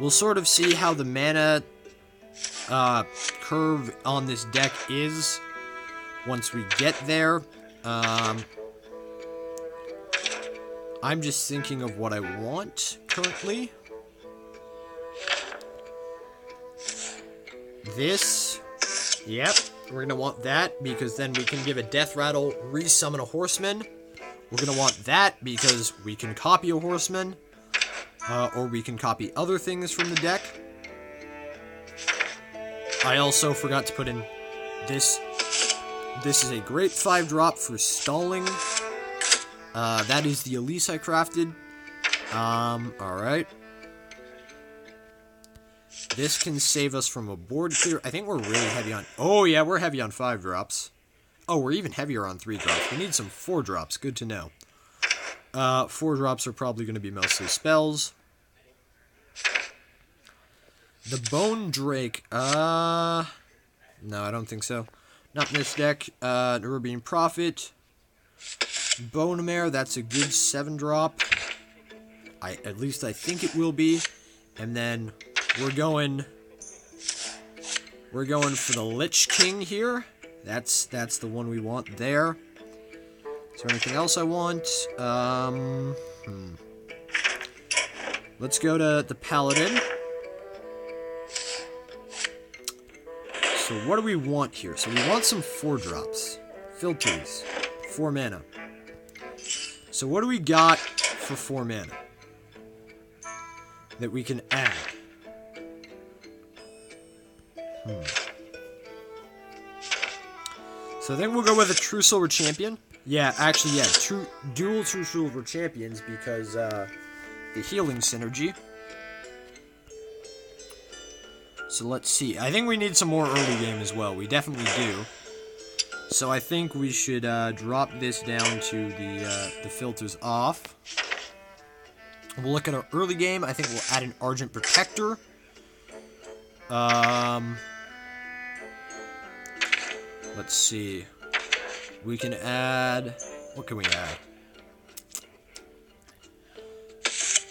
We'll sort of see how the mana curve on this deck is once we get there. I'm just thinking of what I want currently. This, yep, we're gonna want that because then we can give a Death Rattle, resummon a Horseman. We're gonna want that because we can copy a Horseman, or we can copy other things from the deck. I also forgot to put in this. This is a great 5-drop for stalling. That is the Elise I crafted. Alright. This can save us from a board clear. I think we're really heavy on... Oh, yeah, we're heavy on 5-drops. Oh, we're even heavier on 3-drops. We need some 4-drops. Good to know. 4-drops are probably going to be mostly spells. The Bone Drake. No, I don't think so. Not in this deck. Nerubian Prophet. Bone Mare, that's a good 7-drop. At least I think it will be. And then we're going for the Lich King here. That's the one we want there. Is there anything else I want? Let's go to the Paladin. So what do we want here? So we want some 4-drops. Filters. 4 mana. So what do we got for 4 mana that we can add? So I think we'll go with a True Silver Champion. Yeah, actually, yeah, dual True Silver Champions because the healing synergy. So let's see. I think we need some more early game as well. We definitely do. So I think we should drop this down to the filters off. We'll look at our early game. I think we'll add an Argent Protector. Let's see. We can add... What can we add?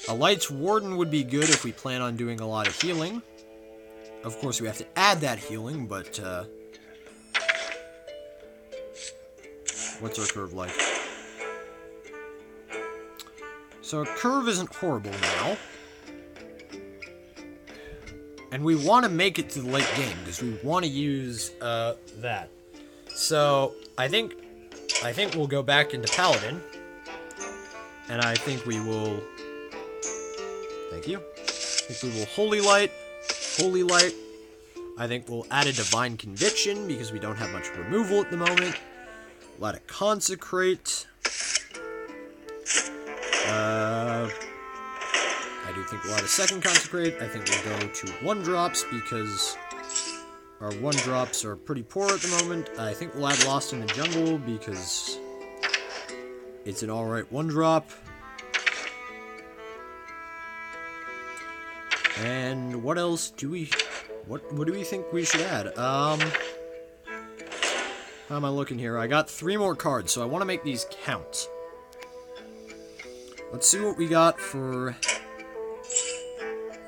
A Light's Warden would be good if we plan on doing a lot of healing. Of course, we have to add that healing, but... what's our curve like? So our curve isn't horrible now. And we want to make it to the late game, because we want to use that. So, I think we'll go back into Paladin. And I think we will... Thank you. I think we will Holy Light. Holy Light. I think we'll add a Divine Conviction, because we don't have much removal at the moment. Let it Consecrate. I do think we'll add a second Consecrate. I think we'll go to 1-drops because our 1-drops are pretty poor at the moment. I think we'll add Lost in the Jungle because it's an alright 1-drop. And what else do we... What do we think we should add? How am I looking here? I got 3 more cards, so I want to make these count. Let's see what we got for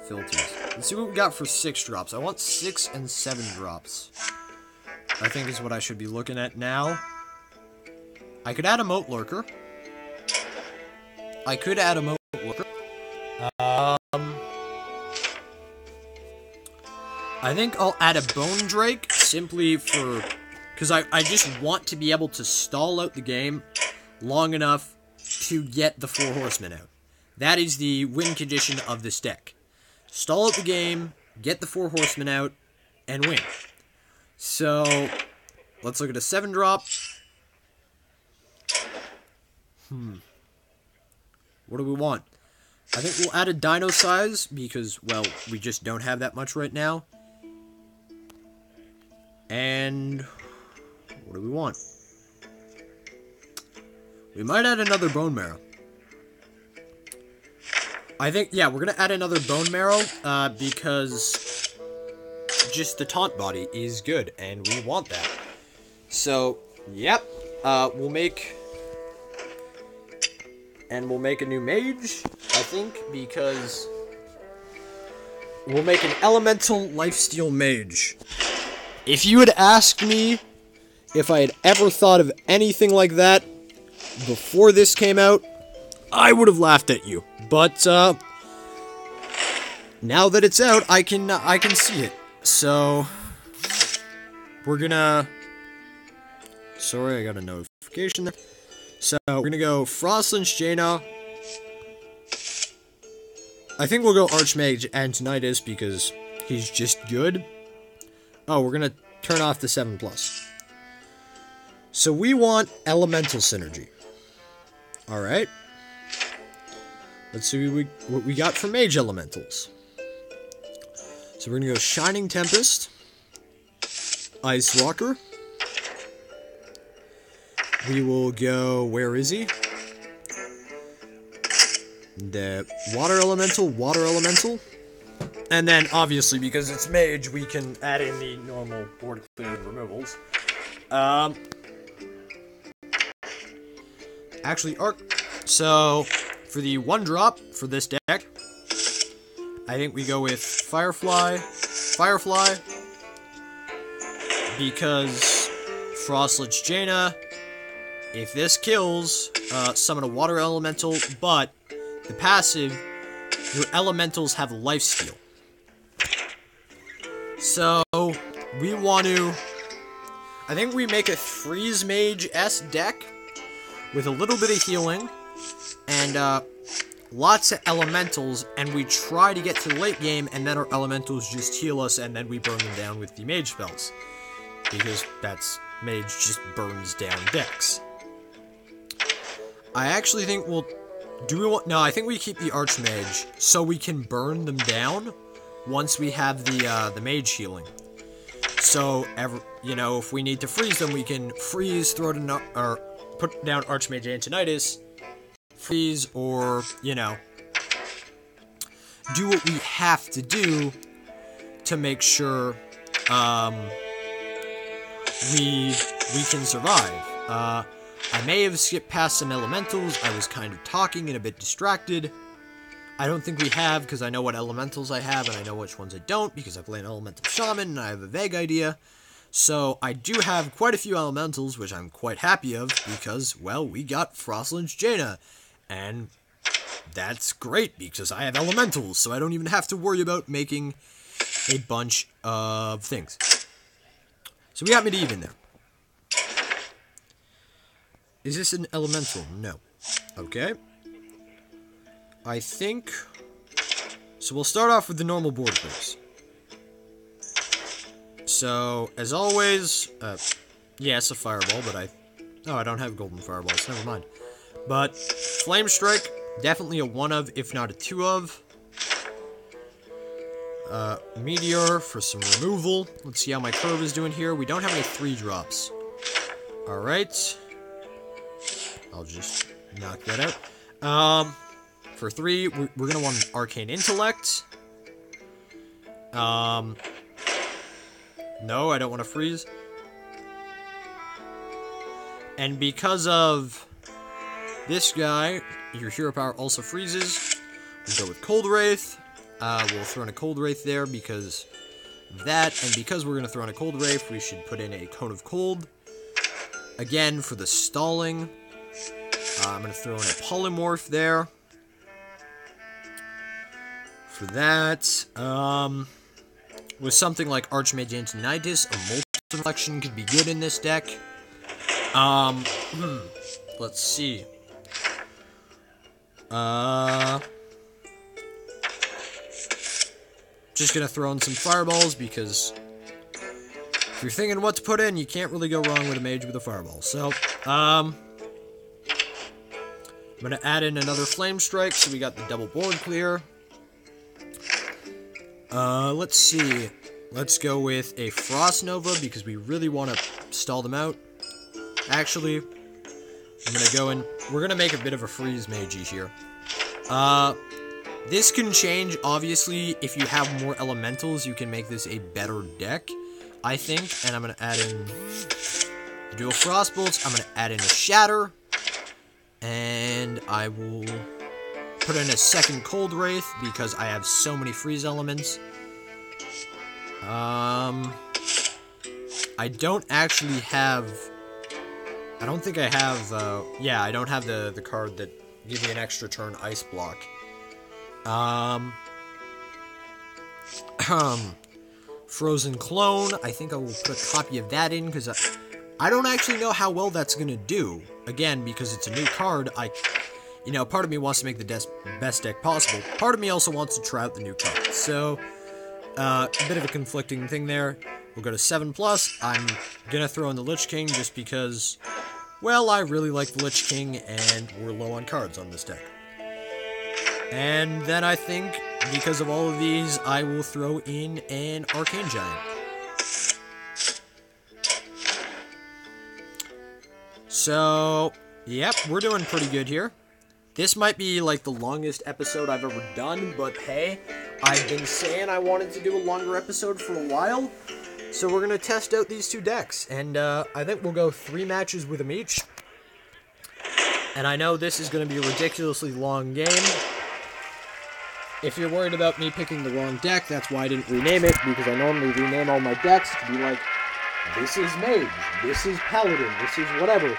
filters. Let's see what we got for 6 drops. I want 6 and 7 drops. I think is what I should be looking at now. I could add a moat lurker. I could add a moat lurker. I think I'll add a bone drake simply for... because I just want to be able to stall out the game long enough to get the 4 horsemen out. That is the win condition of this deck. Stall out the game, get the 4 horsemen out, and win. So, let's look at a 7 drop. What do we want? I think we'll add a dino size because, well, we just don't have that much right now. And what do we want? We might add another bone marrow. I think, yeah, we're going to add another bone marrow because just the taunt body is good, and we want that. So, yep, we'll make a new mage, I think, because we'll make an elemental lifesteal mage. If you had asked me if I had ever thought of anything like that before this came out, I would have laughed at you. But now that it's out, I can see it. So we're gonna. Sorry, I got a notification there. So we're gonna go Frostlinch Jaina. I think we'll go Archmage Antonidas because he's just good. Oh, we're gonna turn off the 7+. So we want elemental synergy. Alright. Let's see what we got for mage elementals. So we're gonna go Shining Tempest, Ice Walker. We will go, where is he? The Water Elemental. And then, obviously, because it's mage, we can add in the normal board clearing removals. Actually, so, for the 1 drop for this deck, I think we go with Firefly, because Frostlinch Jaina, if this kills, summon a Water Elemental, but the passive, your elementals have lifesteal. So, we want to... I think we make a Freeze Mage-S deck with a little bit of healing and lots of elementals, and we try to get to the late game, and then our elementals just heal us, and then we burn them down with the mage spells. Because that's... mage just burns down decks. I actually think we'll... No, I think we keep the Archmage so we can burn them down once we have the mage healing. So, if we need to freeze them, we can freeze, throw it or put down Archmage Antonidas, freeze, or, do what we have to do to make sure, we can survive. I may have skipped past some elementals. I was kind of talking and a bit distracted. I don't think we have, because I know what elementals I have, and I know which ones I don't, because I play an elemental shaman, and I have a vague idea. So, I do have quite a few elementals, which I'm quite happy of, because, well, we got Frostlinch Jaina. And that's great, because I have elementals, so I don't even have to worry about making a bunch of things. So we got Medieval there. Is this an elemental? No. Okay. I think... So we'll start off with the normal board first. So, as always... yes, a fireball, but Oh, I don't have golden fireballs, never mind. But, Flame Strike, definitely a 1 of, if not a 2 of. Meteor for some removal. Let's see how my curve is doing here. We don't have any 3 drops. Alright. I'll just knock that out. For 3, we're going to want an Arcane Intellect. No, I don't want to freeze. And because of This guy, your hero power also freezes. We'll go with Cold Wraith. We'll throw in a Cold Wraith there because of that. And because we're going to throw in a Cold Wraith, we should put in a Cone of Cold. Again, for the stalling. I'm going to throw in a Polymorph there. For that, with something like Archmage Antonitis, a multi-reflection could be good in this deck. Let's see. Just gonna throw in some fireballs because if you're thinking what to put in, you can't really go wrong with a mage with a fireball. So, I'm gonna add in another flame strike, so we got the double board clear. Let's see. Let's go with a Frost Nova because we really want to stall them out. Actually, I'm gonna go in. We're gonna make a bit of a freeze magey here. This can change, obviously. If you have more elementals, you can make this a better deck, I think. And I'm gonna add in the dual Frostbolts. I'm gonna add in a Shatter. And I will put in a second Cold Wraith because I have so many freeze elements. I don't actually have... I don't think I have... yeah, I don't have the card that gives me an extra turn Ice Block. Frozen Clone. I think I will put a copy of that in because I don't actually know how well that's going to do. Again, because it's a new card, you know, part of me wants to make the best deck possible. Part of me also wants to try out the new card. So, a bit of a conflicting thing there. We'll go to 7+. I'm going to throw in the Lich King just because, well, I really like the Lich King and we're low on cards on this deck. And then I think, because of all of these, I will throw in an Arcane Giant. So, yep, we're doing pretty good here. This might be, like, the longest episode I've ever done, but hey, I've been saying I wanted to do a longer episode for a while, so we're going to test out these two decks, and I think we'll go 3 matches with them each. And I know this is going to be a ridiculously long game. If you're worried about me picking the wrong deck, that's why I didn't rename it, because I normally rename all my decks to be like, this is Mage, this is Paladin, this is whatever.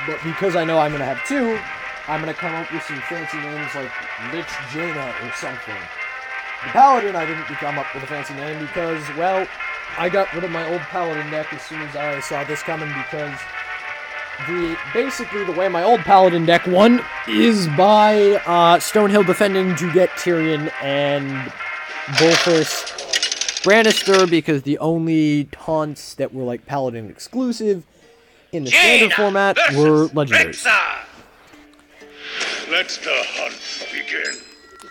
But because I know I'm going to have 2, I'm going to come up with some fancy names like Lich Jaina or something. The Paladin, I didn't come up with a fancy name because, well, I got rid of my old Paladin deck as soon as I saw this coming because basically the way my old Paladin deck won is by Stonehill defending to get Tyrion and Bolthus Brannister because the only taunts that were like Paladin exclusive in the standard format were legendaries. Let the hunt begin.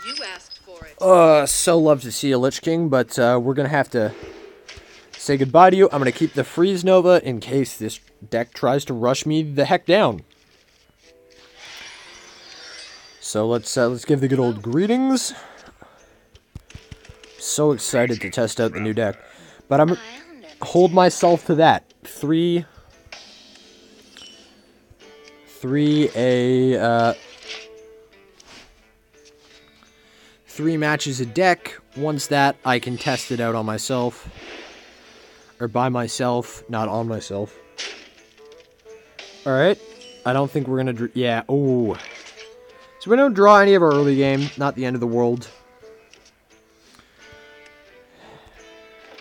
You asked for it. So love to see a Lich King, but we're gonna have to say goodbye to you. I'm gonna keep the Freeze Nova in case this deck tries to rush me the heck down. So let's give the good old greetings. So excited to test out the new deck, but I'm hold myself to that. 3 matches a deck. Once that, I can test it out on myself. Or by myself, not on myself. Alright. I don't think we're gonna... yeah, oh. So we don't draw any of our early game. Not the end of the world.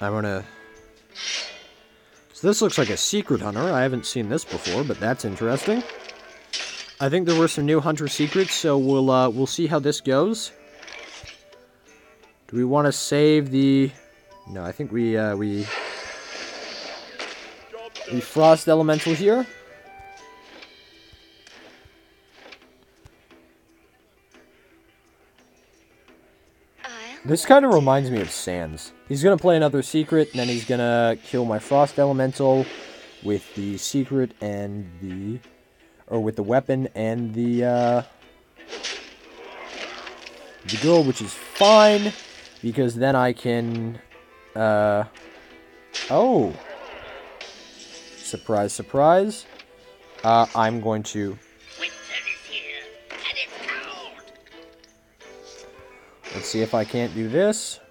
I'm gonna... So this looks like a Secret Hunter. I haven't seen this before, but that's interesting. I think there were some new Hunter secrets, so we'll see how this goes. Do we want to save the... No, I think we Frost Elemental here. This kind of reminds me of Sans. He's going to play another secret, and then he's going to kill my Frost Elemental with the secret and the... Or with the weapon and the girl, which is fine, because then I can... Oh! Surprise, surprise. I'm going to Let's see if I can't do this.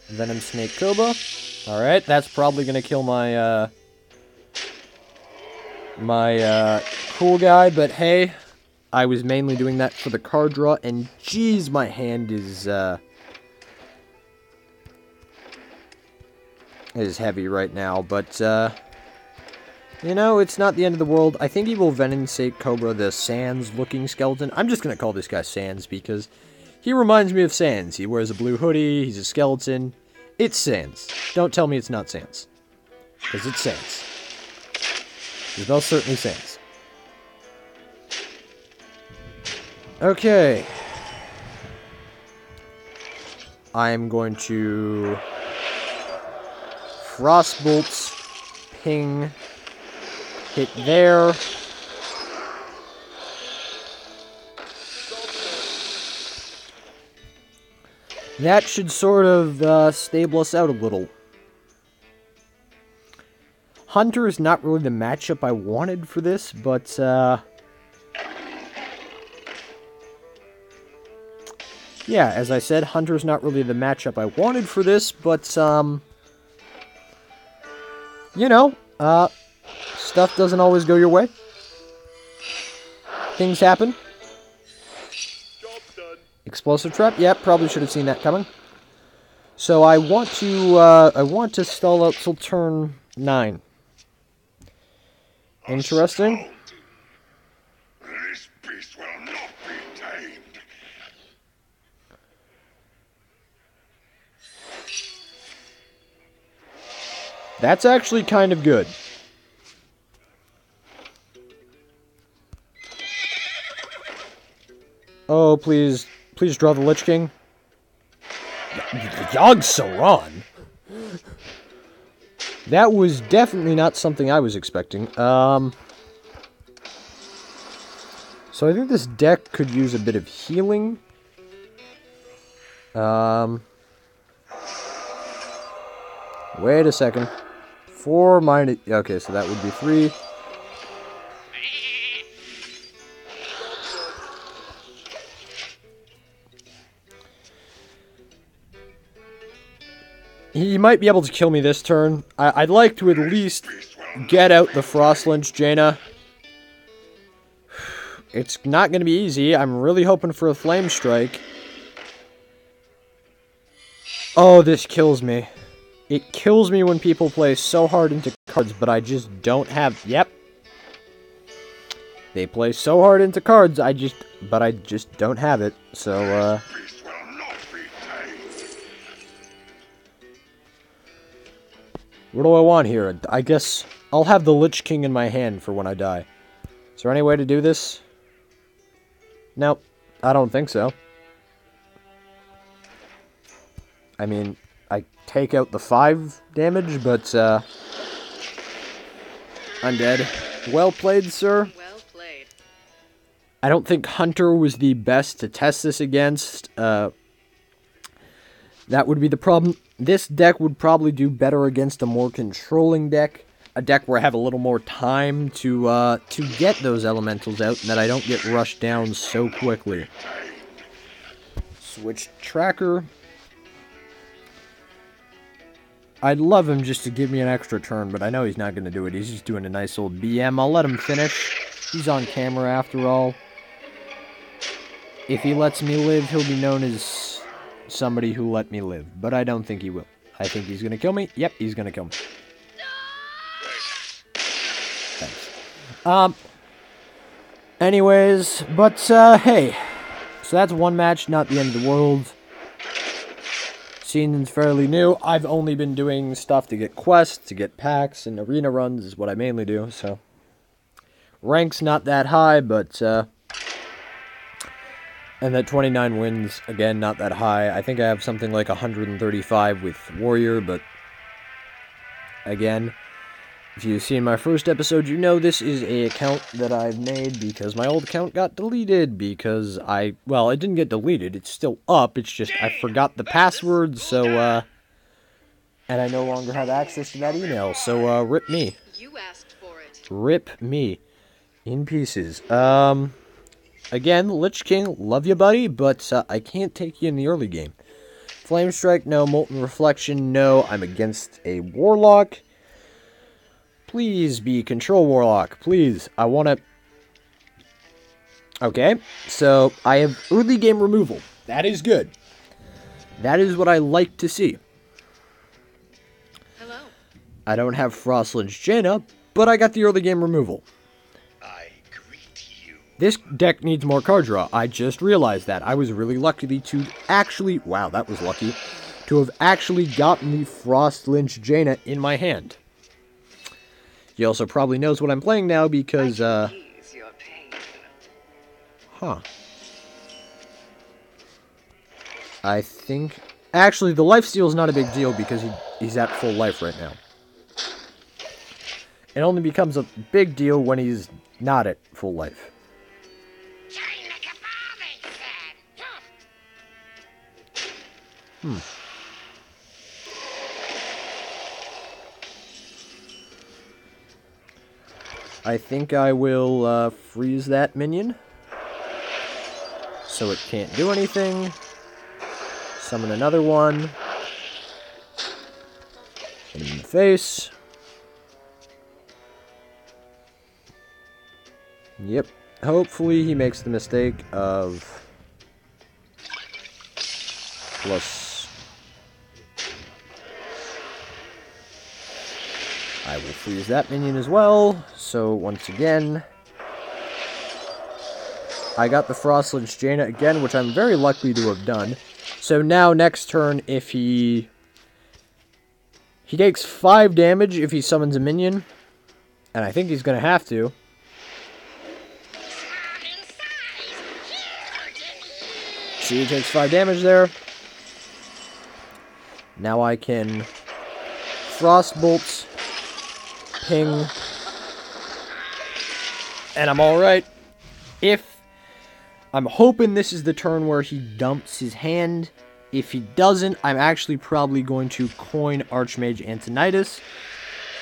Venom Snake Cobra. Alright, that's probably gonna kill my, cool guy, but hey, I was mainly doing that for the card draw, and geez, my hand is heavy right now, but, you know, it's not the end of the world. I think he will Venom Snake Cobra the Sans-looking skeleton. I'm just gonna call this guy Sans, because he reminds me of Sans. He wears a blue hoodie, he's a skeleton. It's Sans. Don't tell me it's not Sans. Because it's Sans. It's most certainly Sans. Okay. I am going to Frostbolt's ping. Hit there. That should sort of stable us out a little. Hunter is not really the matchup I wanted for this, but yeah, as I said, Hunter's not really the matchup I wanted for this, but you know, stuff doesn't always go your way. Things happen. Explosive trap. Yep, probably should have seen that coming. So I want to stall out till turn 9. Interesting. This beast will not be tamed. That's actually kind of good. Oh, please draw the Lich King. Yogg-Saron? That was definitely not something I was expecting. So I think this deck could use a bit of healing. Wait a second. 4 minus... Okay, so that would be 3. He might be able to kill me this turn. I'd like to at least get out the Frost Lynch Jaina. It's not going to be easy. I'm really hoping for a Flame Strike. Oh, this kills me. It kills me when people play so hard into cards, but I just don't have... Yep. They play so hard into cards, I just don't have it. So, what do I want here? I guess I'll have the Lich King in my hand for when I die. Is there any way to do this? Nope. I don't think so. I mean, I take out the 5 damage, but, I'm dead. Well played, sir. Well played. I don't think Hunter was the best to test this against. That would be the problem. This deck would probably do better against a more controlling deck. A deck where I have a little more time to get those elementals out, and that I don't get rushed down so quickly. Switch tracker. I'd love him just to give me an extra turn, but I know he's not going to do it. He's just doing a nice old BM. I'll let him finish. He's on camera after all. If he lets me live, he'll be known as somebody who let me live. But I don't think he will. I think he's going to kill me. Yep, he's going to kill me. Thanks. Anyways, but, hey. So that's one match, not the end of the world. Season's fairly new. I've only been doing stuff to get quests, to get packs, and arena runs is what I mainly do, so. Rank's not that high, but, and that 29 wins, again, not that high. I think I have something like 135 with Warrior, but, again, if you've seen my first episode, you know this is an account that I've made because my old account got deleted because well, it didn't get deleted, it's still up, it's just I forgot the password, so, and I no longer have access to that email, so, rip me. You asked for it. Rip me. In pieces. Again, Lich King, love you, buddy, but I can't take you in the early game. Flame Strike, no. Molten Reflection, no. I'm against a Warlock. Please be Control Warlock. Please. I want to... Okay, so I have early game removal. That is good. That is what I like to see. Hello. I don't have Frostlinch Jaina, but I got the early game removal. I greet you. This deck needs more card draw. I just realized that. I was really lucky to actually... Wow, that was lucky. To have actually gotten the Frostlinch Jaina in my hand. He also probably knows what I'm playing now because, Ease your pain. Huh. I think... Actually, the lifesteal is not a big deal because he's at full life right now. It only becomes a big deal when he's not at full life. I think I will freeze that minion. So it can't do anything. Summon another one. Hit him in the face. Yep. Hopefully he makes the mistake of plus. I will freeze that minion as well. So once again, I got the Frostlinch Jaina again, which I'm very lucky to have done. So now next turn, if he takes 5 damage if he summons a minion, and I think he's going to have to. See, he takes 5 damage there. Now I can Frostbolt, ping, and I'm alright. I'm hoping this is the turn where he dumps his hand. If he doesn't, I'm actually probably going to coin Archmage Antonidas.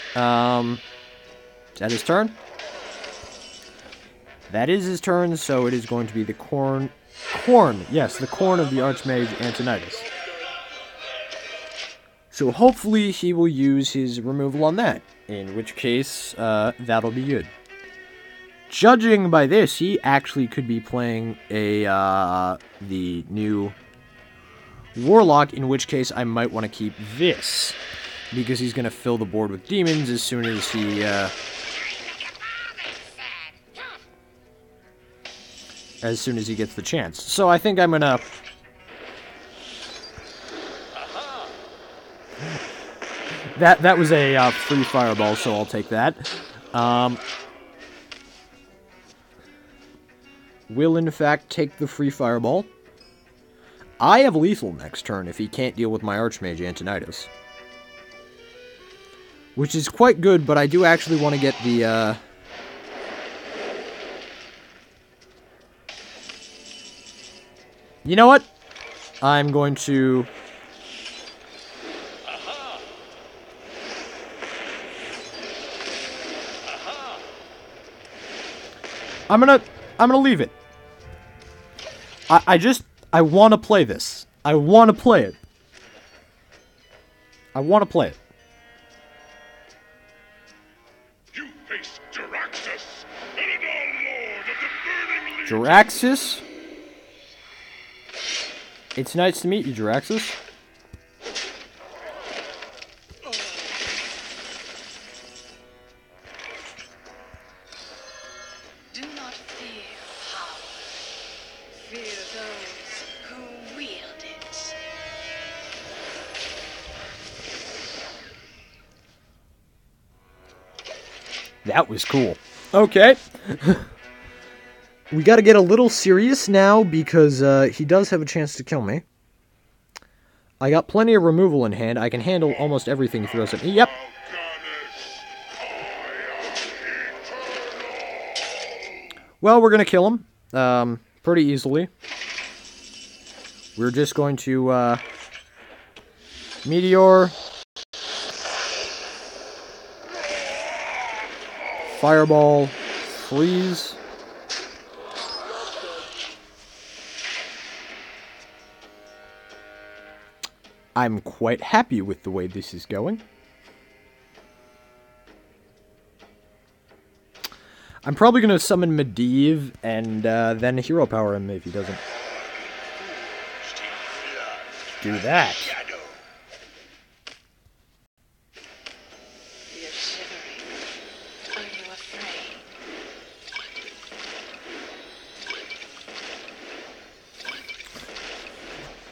Is that his turn? That is his turn, so it is going to be the Corn, yes, the Corn of the Archmage Antonidas. So hopefully he will use his removal on that, in which case, that'll be good. Judging by this, he actually could be playing the new Warlock, in which case I might want to keep this, because he's going to fill the board with demons as soon as he gets the chance. So I think I'm going to... That was a free fireball, so I'll take that. Will, in fact, take the free fireball. I have lethal next turn if he can't deal with my Archmage Antonidas. Which is quite good, but I do actually want to get the... You know what? I'm going to... I'm gonna leave it. I want to play this. I want to play it. I want to play it. You face Jaraxxus, Eridar Lord of the Burning Legion. Jaraxxus? It's nice to meet you, Jaraxxus. Do not fear power. Fear those who wield it. That was cool. Okay. We gotta get a little serious now because he does have a chance to kill me. I got plenty of removal in hand. I can handle almost everything he throws at me. Yep. Well, we're gonna kill him. Pretty easily. We're just going to, Meteor. Fireball. Freeze. I'm quite happy with the way this is going. I'm probably going to summon Medivh and then hero power him if he doesn't do that. You're shivering. Are you afraid?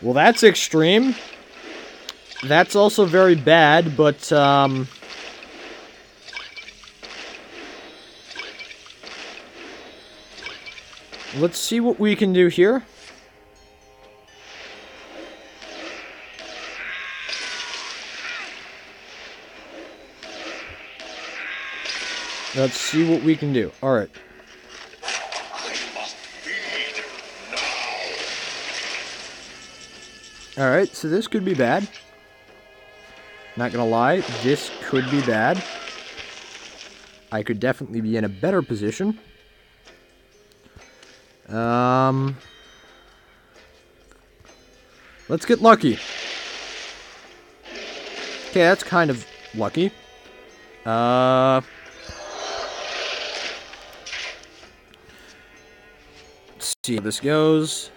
Well, that's extreme. That's also very bad, but, let's see what we can do here. Let's see what we can do. Alright. Alright, so this could be bad. Not gonna lie, this could be bad. I could definitely be in a better position. Let's get lucky. Okay, that's kind of lucky. Let's see how this goes.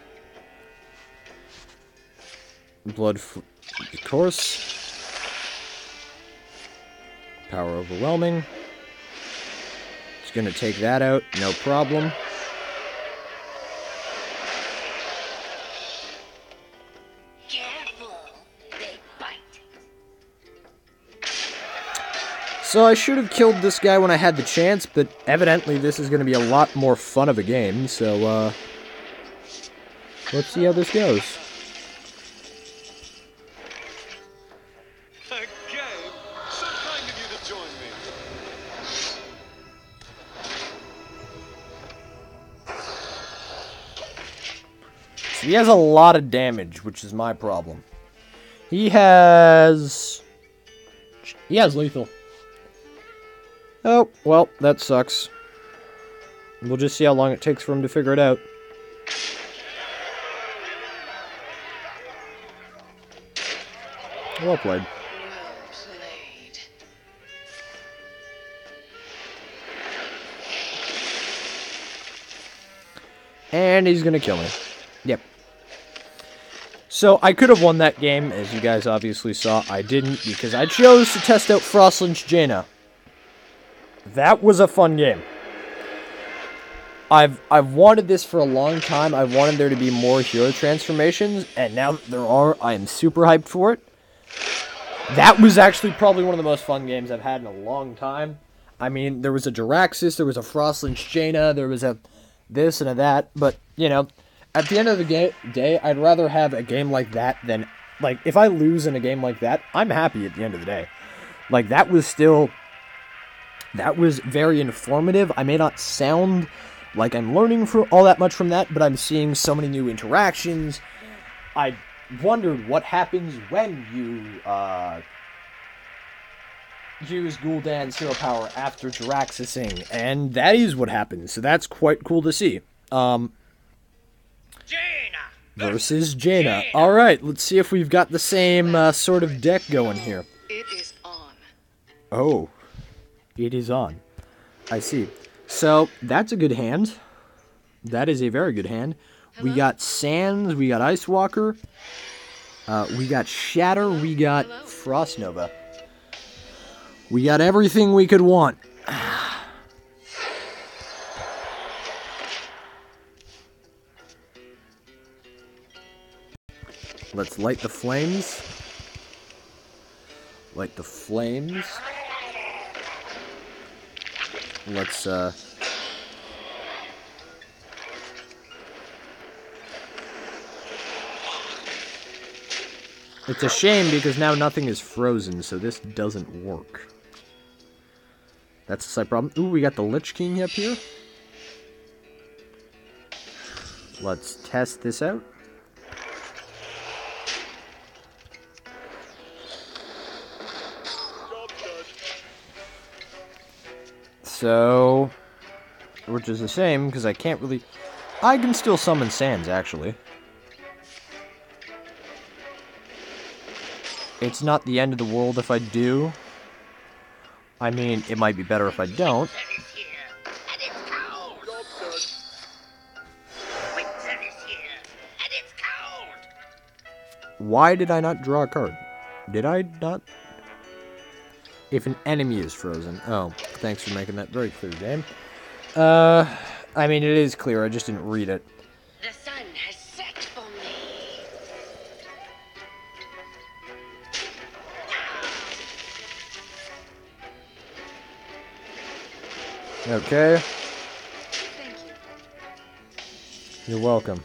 Of course. Power overwhelming. It's gonna take that out, no problem. Careful, they bite. So I should have killed this guy when I had the chance, but evidently this is gonna be a lot more fun of a game, so, let's see how this goes. A game? So kind of you to join me. So he has a lot of damage, which is my problem. He has lethal. Oh, well, that sucks. We'll just see how long it takes for him to figure it out. Well played. Well played. And he's gonna kill me. Yep. So, I could have won that game, as you guys obviously saw. I didn't, because I chose to test out Frostlinch Jaina. That was a fun game. I've wanted this for a long time. I've wanted there to be more hero transformations, and now that there are, I am super hyped for it. That was actually probably one of the most fun games I've had in a long time. I mean, there was a Jiraxxus, there was a Frostlinch Jaina, there was a this and a that, but, you know, at the end of the day, I'd rather have a game like that than, like, if I lose in a game like that, I'm happy at the end of the day. Like, that was very informative. I may not sound like I'm learning all that much from that, but I'm seeing so many new interactions. I wondered what happens when you, use Gul'dan's hero power after Jiraxxusing, and that is what happens, so that's quite cool to see. Versus Jaina. Alright, let's see if we've got the same, sort of deck going here. It is on. Oh. It is on. I see. So, that's a good hand. That is a very good hand. We got Sands, we got Ice Walker, we got Shatter, we got Frost Nova. We got everything we could want. Let's light the flames. Light the flames. Let's, It's a shame because now nothing is frozen, so this doesn't work. That's a slight problem. Ooh, we got the Lich King up here. Let's test this out. So, which is the same, because I can't really... I can still summon Sands, actually. It's not the end of the world if I do. I mean, it might be better if I don't. Winter is here, and it's cold. Winter is here, and it's cold. Why did I not draw a card? Did I not? If an enemy is frozen. Oh, thanks for making that very clear, game. I mean, it is clear. I just didn't read it. The sun has set for me. Okay. Thank you. You're welcome.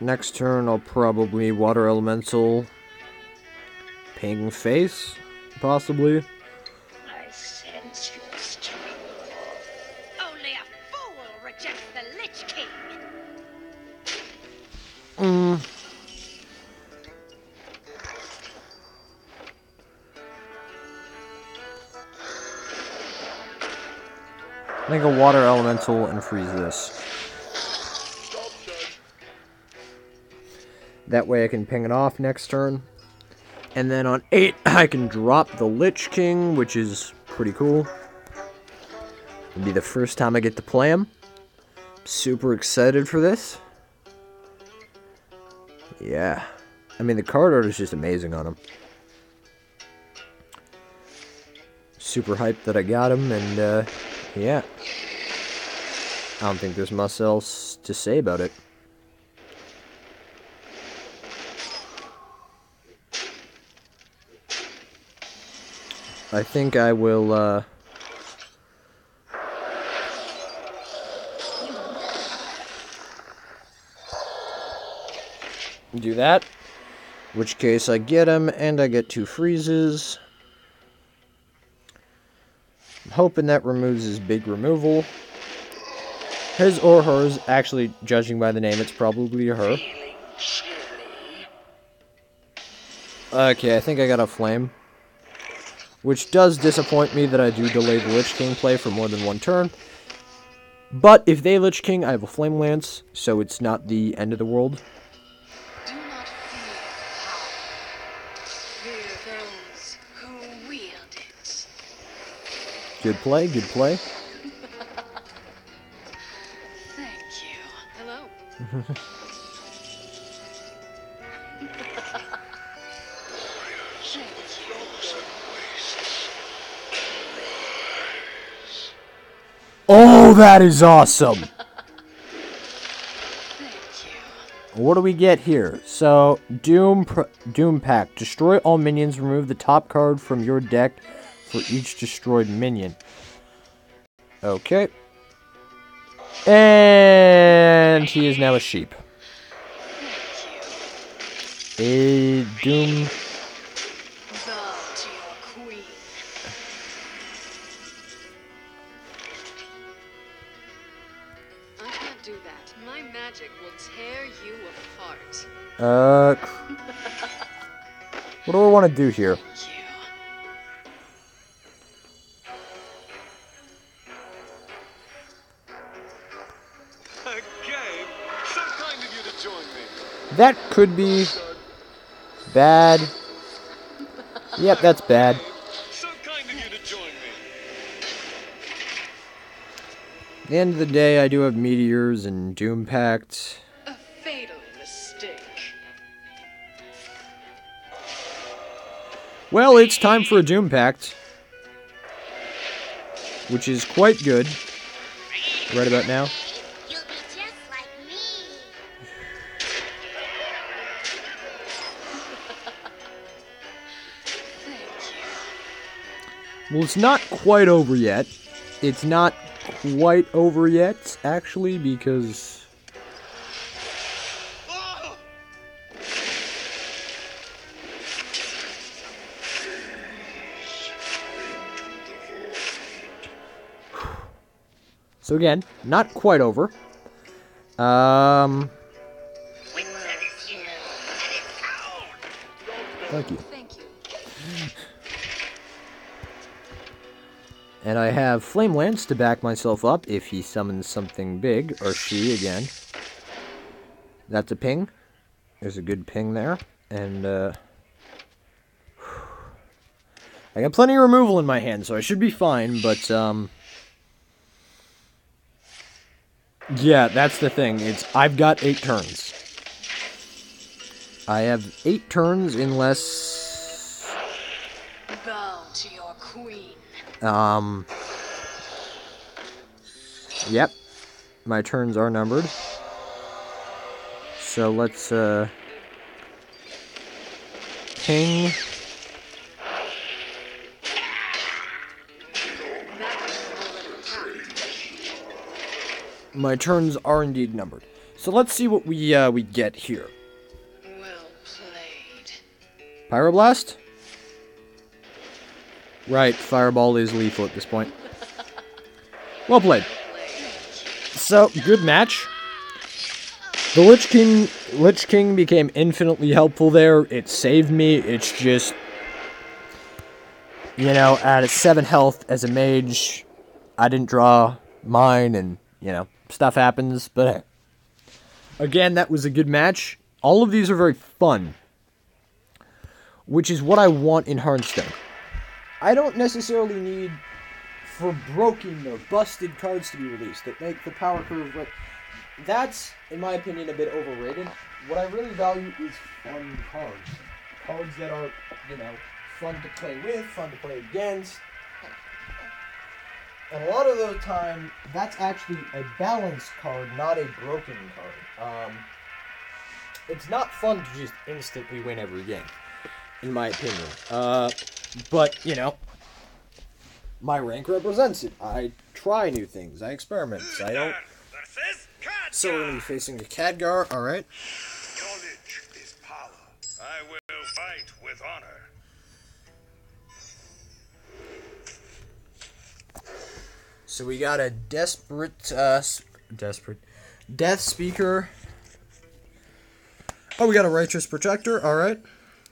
Next turn, I'll probably Water Elemental. Ping Face, possibly. I sense your struggle. Only a fool rejects the Lich King. Make a Water Elemental and freeze this. That way I can ping it off next turn. And then on 8, I can drop the Lich King, which is pretty cool. It'll be the first time I get to play him. Super excited for this. Yeah. I mean, the card art is just amazing on him. Super hyped that I got him, and, yeah. I don't think there's much else to say about it. I think I will, do that. In which case I get him, and I get 2 freezes. I'm hoping that removes his big removal. His or hers, actually, judging by the name, it's probably her. Okay, I think I got a flame. Which does disappoint me that I do delay the Lich King play for more than 1 turn. But if they Lich King, I have a Flame Lance, so it's not the end of the world. Do not fear power. Fear those who wield it. Good play, good play. Thank you. Hello. Oh, that is awesome! Thank you. What do we get here? So, Doom Pact. Destroy all minions. Remove the top card from your deck for each destroyed minion. Okay. And he is now a sheep. A Doom... Bow to your queen. I can't do that. My magic will tear you apart. What do I want to do here? Thank you. A game? So kind of you to join me. That could be bad. Yep, that's bad. So kind of you to join me. At the end of the day, I do have Meteors and Doom Pact. A fatal mistake. Well, it's time for a Doom Pact. Which is quite good. Right about now. You'll be just like me. Well, it's not quite over yet. It's not quite over yet, actually, because... Oh! So again, not quite over. Winter is here, and it's cold. Thank you. Thank you. And I have Flame Lance to back myself up if he summons something big, or she again. That's a ping. There's a good ping there. And, I got plenty of removal in my hand, so I should be fine, but, yeah, that's the thing. I've got 8 turns. I have 8 turns unless... Bow to your queen. Yep. My turns are numbered. So let's, ping. My turns are indeed numbered. So let's see what we get here. Well played. Pyroblast? Right, Fireball is lethal at this point. Well played. So, good match. The Lich King became infinitely helpful there. It saved me. It's just, you know, at 7 health as a mage, I didn't draw mine, and, you know, stuff happens, but hey. Again, that was a good match. All of these are very fun, which is what I want in Hearthstone. I don't necessarily need for broken or busted cards to be released that make the power curve look... That's, in my opinion, a bit overrated. What I really value is fun cards. Cards that are, you know, fun to play with, fun to play against. And a lot of the time, that's actually a balanced card, not a broken card. It's not fun to just instantly win every game, in my opinion. But, you know, my rank represents it. I try new things. I experiment. I don't... So we're going to be facing the Khadgar, alright. Knowledge is power. I will fight with honor. So we got a Death Speaker. Oh, we got a Righteous Protector, alright.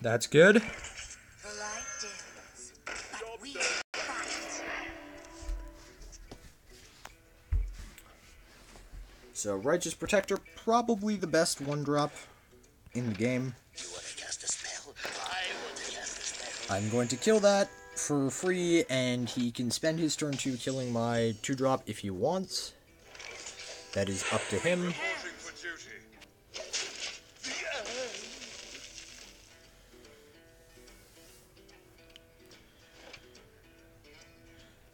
That's good. So, Righteous Protector, probably the best 1-drop in the game. I'm going to kill that for free, and he can spend his turn 2 killing my 2-drop if he wants. That is up to him.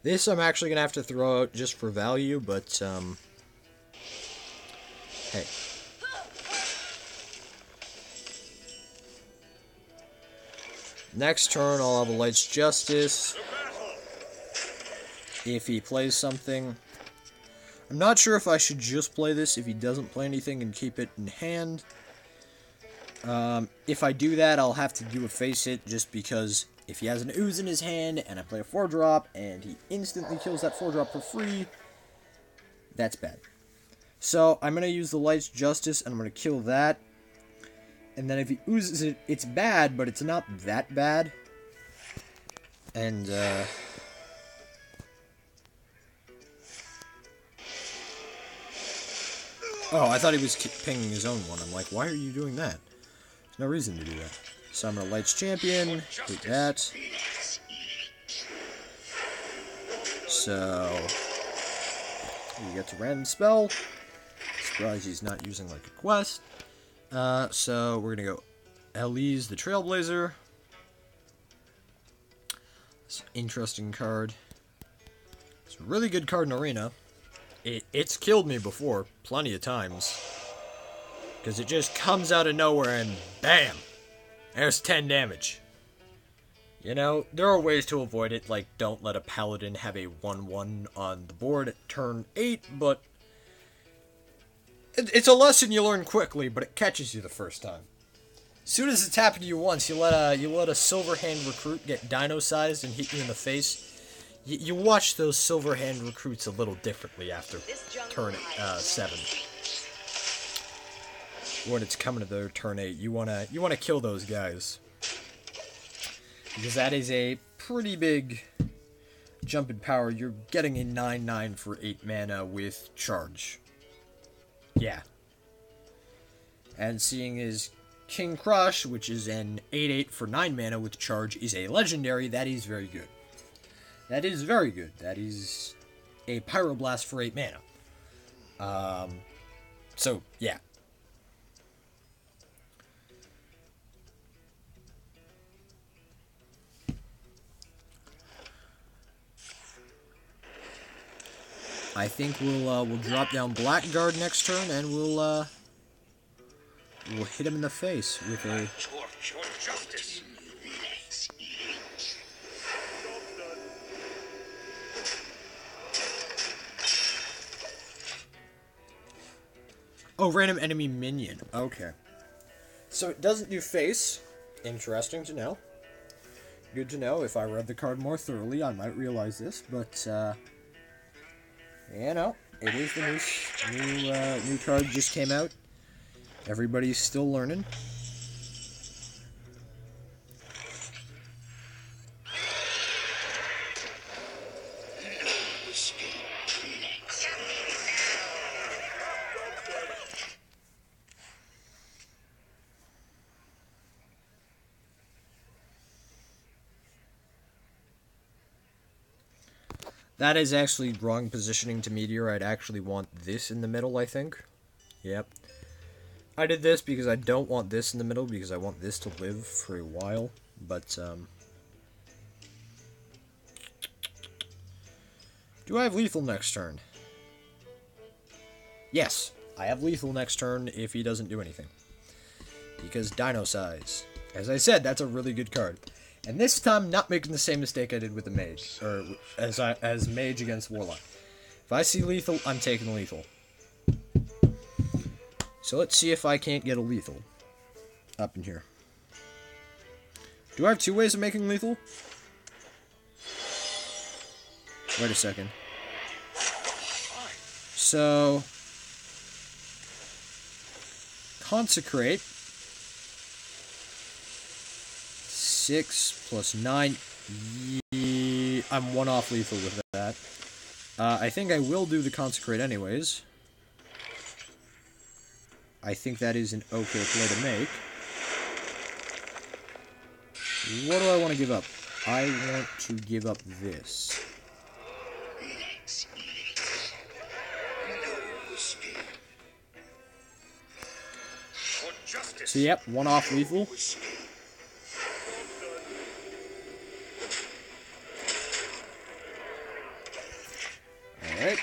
This I'm actually going to have to throw out just for value, but, hey. Next turn, I'll have a Light's Justice. If he plays something. I'm not sure if I should just play this if he doesn't play anything and keep it in hand. If I do that, I'll have to do a face hit just because if he has an Ooze in his hand and I play a 4-drop and he instantly kills that 4-drop for free, that's bad. So, I'm going to use the Light's Justice, and I'm going to kill that. And then if he oozes it, it's bad, but it's not that bad. And, oh, I thought he was pinging his own one. I'm like, why are you doing that? There's no reason to do that. So I'm going to Light's Champion, take that. So, you get to random spell. Surprised he's not using like a quest. So we're gonna go Elise the Trailblazer. It's an interesting card. It's a really good card in Arena. It's killed me before, plenty of times. Because it just comes out of nowhere and BAM! There's 10 damage. You know, there are ways to avoid it, like don't let a Paladin have a 1-1 on the board at turn 8, but it's a lesson you learn quickly, but it catches you the first time. As soon as it's happened to you once, you let a Silverhand recruit get dino-sized and hit you in the face. You watch those Silverhand recruits a little differently after turn 7. When it's coming to their turn 8, you wanna kill those guys, because that is a pretty big jump in power, you're getting a 9/9 for 8 mana with charge. Yeah. And seeing as King Crush, which is an 8/8 for 9 mana with charge, is a legendary, that is very good. That is very good. That is a Pyroblast for 8 mana. So, yeah. I think we'll drop down Blackguard next turn, and we'll hit him in the face with a... Torch your justice. Oh, random enemy minion. Okay. So it doesn't do face. Interesting to know. Good to know. If I read the card more thoroughly, I might realize this, but, you know, it is the new card just came out. Everybody's still learning. That is actually wrong positioning to Meteor. I'd actually want this in the middle, I think. Yep. I did this because I don't want this in the middle, because I want this to live for a while. But, do I have lethal next turn? Yes, I have lethal next turn if he doesn't do anything. Because Dino Size. As I said, that's a really good card. And this time, not making the same mistake I did with the Mage, or as Mage against Warlock. If I see lethal, I'm taking lethal. So let's see if I can't get a lethal up in here. Do I have 2 ways of making lethal? Wait a second. So, Consecrate. 6 plus 9. Yeah, I'm 1 off lethal with that. I think I will do the Consecrate anyways. I think that is an okay play to make. What do I want to give up? I want to give up this. So yep, 1 off lethal. Alright.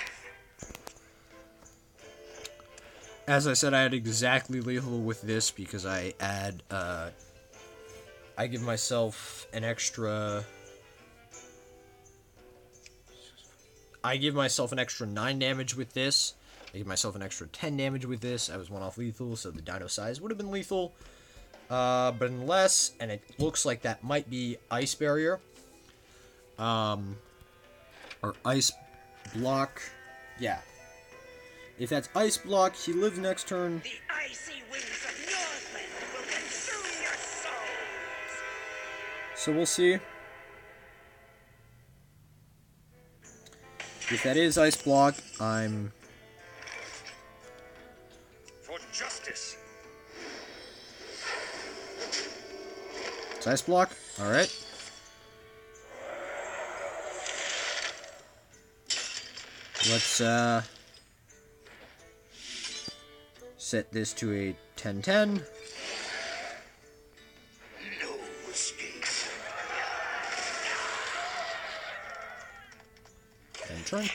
As I said, I had exactly lethal with this because I add, I give myself an extra... I give myself an extra 9 damage with this. I give myself an extra 10 damage with this. I was 1 off lethal, so the Dino Size would have been lethal. But unless, and it looks like that might be Ice Barrier. Or Ice Block. Yeah. If that's Ice Block, he lives next turn. The icy winds of Northland will consume your souls. So we'll see. If that is Ice Block, I'm... For justice. It's Ice Block? Alright. Let's, set this to a 10-10. No escape. And turn.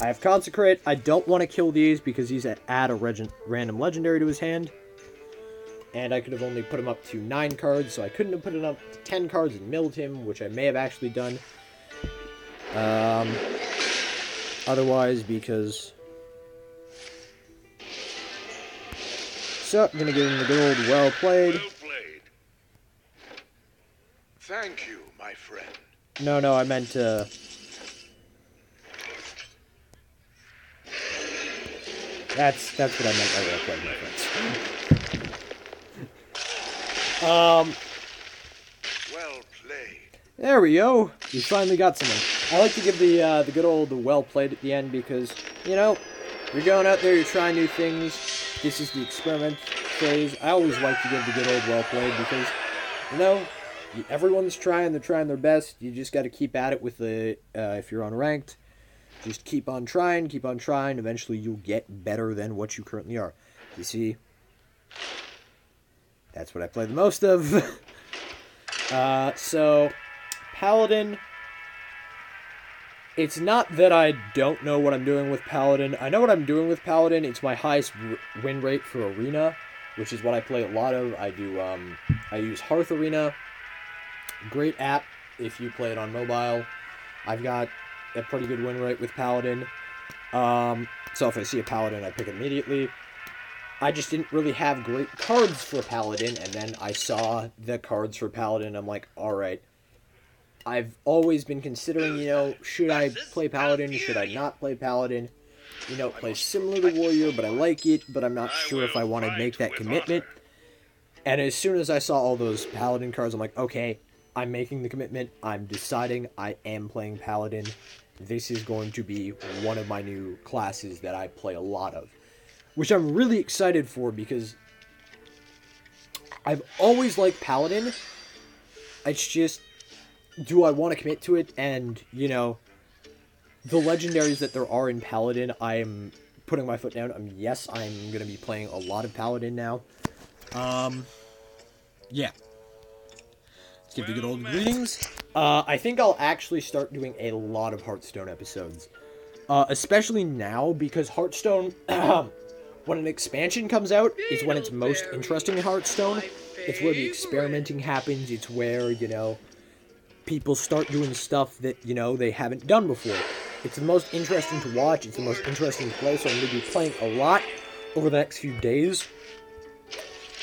I have Consecrate. I don't want to kill these because he's add a random legendary to his hand. And I could have only put him up to 9 cards, so I couldn't have put him up to 10 cards and milled him, which I may have actually done. Otherwise, because... So, I'm gonna give him the good old well played. Well played. Thank you, my friend. No, I meant That's what I meant by well played, my friends. Well played. There we go. We finally got something. I like to give the good old well played at the end because, you know, you're going out there, you're trying new things. This is the experiment phase. I always like to give the good old well played because, you know, everyone's trying. They're trying their best. You just got to keep at it with the, if you're unranked, just keep on trying, keep on trying. Eventually you'll get better than what you currently are. You see, that's what I play the most of. So, Paladin, it's not that I don't know what I'm doing with Paladin. I know what I'm doing with Paladin. It's my highest win rate for Arena, which is what I play a lot of. I use Hearth Arena. Great app if you play it on mobile. I've got a pretty good win rate with Paladin. So if I see a Paladin, I pick it immediately. I just didn't really have great cards for Paladin, and then I saw the cards for Paladin. I'm like, alright. I've always been considering, you know, should I play Paladin, should I not play Paladin? You know, it plays similar to Warrior, but I like it, but I'm not sure if I want to make that commitment. And as soon as I saw all those Paladin cards, I'm like, okay, I'm making the commitment, I'm deciding I am playing Paladin. This is going to be one of my new classes that I play a lot of. Which I'm really excited for because I've always liked Paladin. It's just, do I want to commit to it? And, you know, the legendaries that there are in Paladin, I'm putting my foot down. Yes, I'm going to be playing a lot of Paladin now. Yeah. Let's give the good old greetings. I think I'll actually start doing a lot of Hearthstone episodes. Especially now, because Hearthstone, when an expansion comes out, is when it's most interesting in Hearthstone. It's where the experimenting happens. It's where, you know, people start doing stuff that, you know, they haven't done before. It's the most interesting to watch. It's the most interesting to play, so I'm going to be playing a lot over the next few days.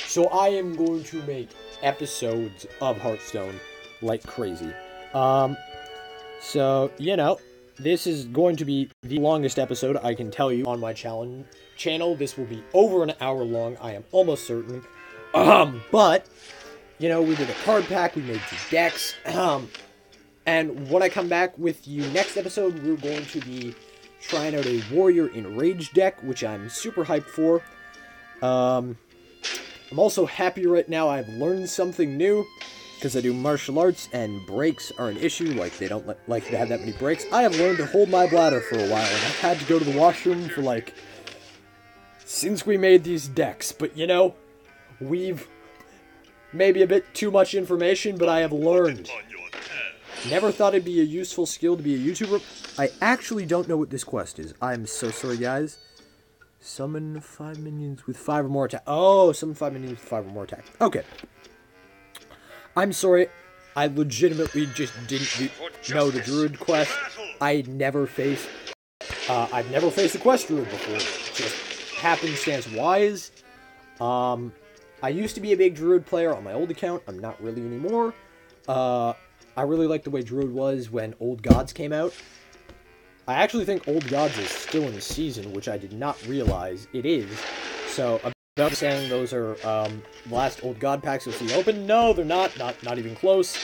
So I am going to make episodes of Hearthstone like crazy. So, you know, this is going to be the longest episode I can tell you on my channel. This will be over an hour long, I am almost certain. But, you know, we did a card pack, we made 2 decks, and when I come back with you next episode, we're going to be trying out a Warrior Enraged deck, which I'm super hyped for. I'm also happy right now I've learned something new, because I do martial arts, and breaks are an issue, like they don't like to have that many breaks. I have learned to hold my bladder for a while, and I've had to go to the washroom for, like, since we made these decks. But, you know, we've maybe a bit too much information, but I have learned. Never thought it'd be a useful skill to be a YouTuber. I actually don't know what this quest is. I'm so sorry, guys. Summon 5 minions with 5 or more attack. Oh, summon 5 minions with 5 or more attack. Okay. I'm sorry. I legitimately just didn't know the Druid quest. I've never faced a quest Druid before. Just happenstance-wise. I used to be a big Druid player on my old account. I'm not really anymore. I really liked the way Druid was when Old Gods came out. I actually think Old Gods is still in the season, which I did not realize it is. So, about saying those are last Old God packs you'll see open. No, they're not. Not even close.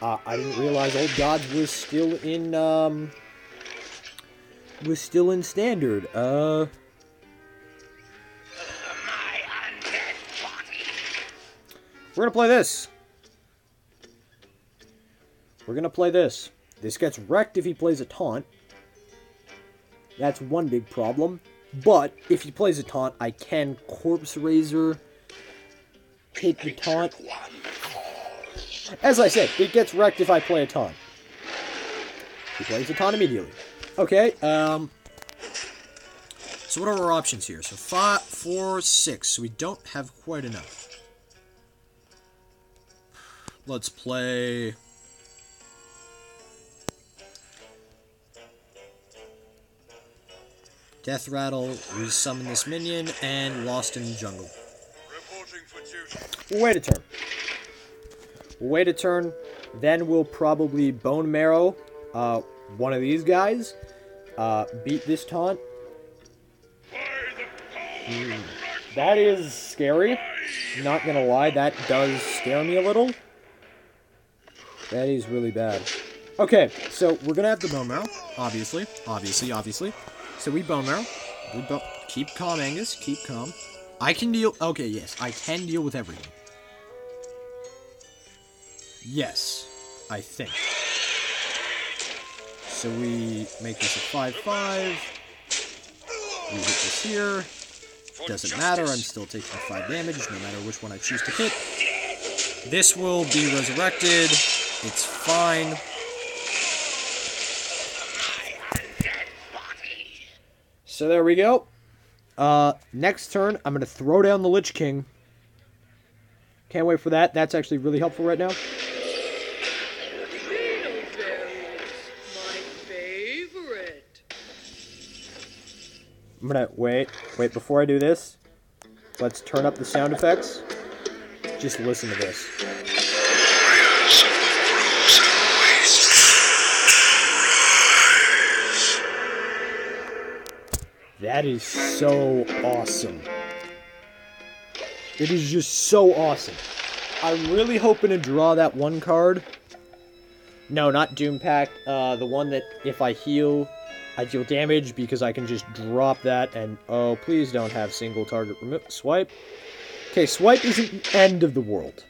I didn't realize Old Gods was still in Standard. We're gonna play this. We're gonna play this. This gets wrecked if he plays a taunt. That's one big problem. But if he plays a taunt, I can Corpse Razor, hit the taunt. As I said, it gets wrecked if I play a taunt. He plays a taunt immediately. Okay, so what are our options here? So 5, 4, 6. So we don't have quite enough. Let's play... Death Rattle, resummon this minion, and Lost in the Jungle. We'll wait a turn. We'll wait a turn, then we'll probably Bone Marrow one of these guys, beat this taunt. That is scary. Not gonna lie, that does scare me a little. That is really bad. Okay, so we're gonna have the bone marrow, obviously. So we bone marrow. Keep calm, Angus. Keep calm. I can deal. Okay, yes, I can deal with everything. Yes, I think. So we make this a 5/5. We hit this here. Doesn't matter. I'm still taking 5 damage, no matter which one I choose to hit. This will be resurrected. It's fine. So there we go. Next turn, I'm going to throw down the Lich King. Can't wait for that. That's actually really helpful right now. My favorite. I'm going to wait, before I do this, let's turn up the sound effects. Just listen to this. That is so awesome. It is just so awesome. I'm really hoping to draw that one card. No, not Doom Pact. The one that if I heal, I deal damage because I can just drop that and... Oh, please don't have single target swipe. Okay, swipe isn't the end of the world.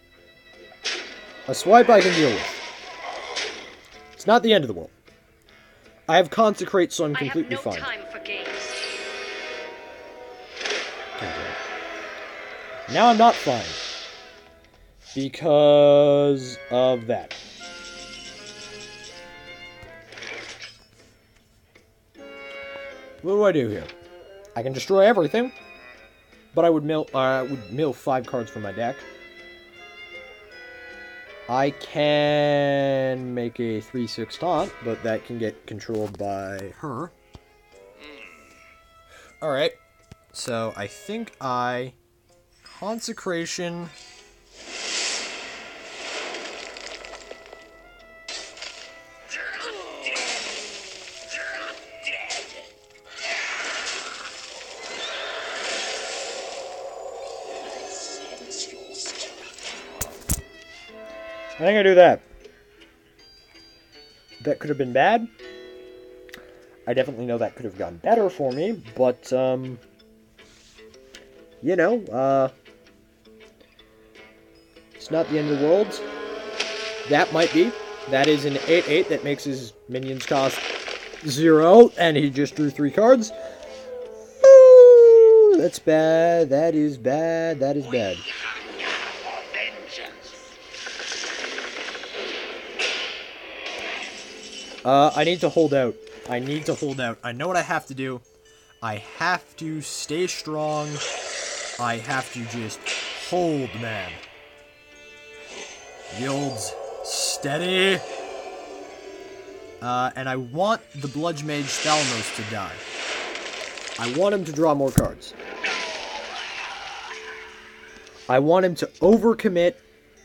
A swipe I can deal with. It's not the end of the world. I have Consecrate, so I'm completely fine. I have no time for games. Now I'm not fine. Because of that. What do I do here? I can destroy everything, but I would mill 5 cards from my deck. I can make a 3/6 taunt, but that can get controlled by her. Alright, so I think Consecration... I think I do that. That could have been bad. I definitely know that could have gone better for me, but, you know, it's not the end of the world. That might be. That is an 8/8 that makes his minions cost 0, and he just drew 3 cards. Ooh, that's bad. That is bad. That is bad. I need to hold out. I need to hold out. I know what I have to do. I have to stay strong. I have to just hold, man. The old steady. And I want the Bludge Mage Thalmos to die. I want him to draw more cards. I want him to overcommit,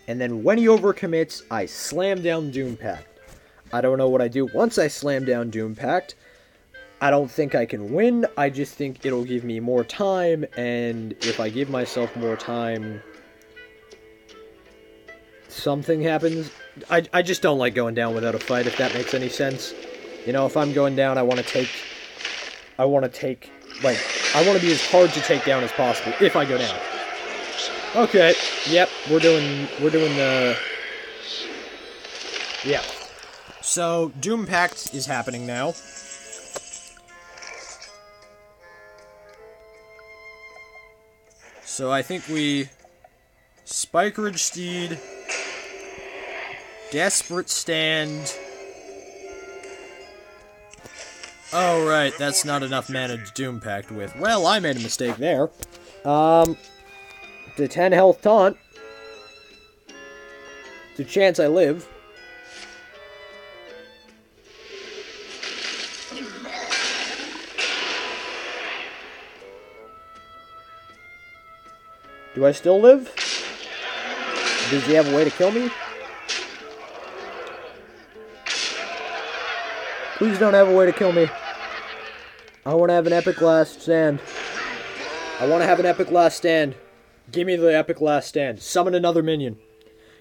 and then when he overcommits, I slam down Doom Pact. I don't know what I do once I slam down Doom Pact. I don't think I can win. I just think it'll give me more time, and if I give myself more time, something happens. I just don't like going down without a fight, if that makes any sense. You know, if I'm going down, I want to be as hard to take down as possible, if I go down. Okay, yep, we're doing the... Yeah. So, Doom Pact is happening now. So I think we... Spikeridge Steed... Desperate Stand... Oh, right, that's not enough mana to Doom Pact with. Well, I made a mistake there. The 10 health taunt. It's a chance I live. Do I still live? Does he have a way to kill me? Please don't have a way to kill me. I want to have an epic last stand. I want to have an epic last stand. Give me the epic last stand. Summon another minion.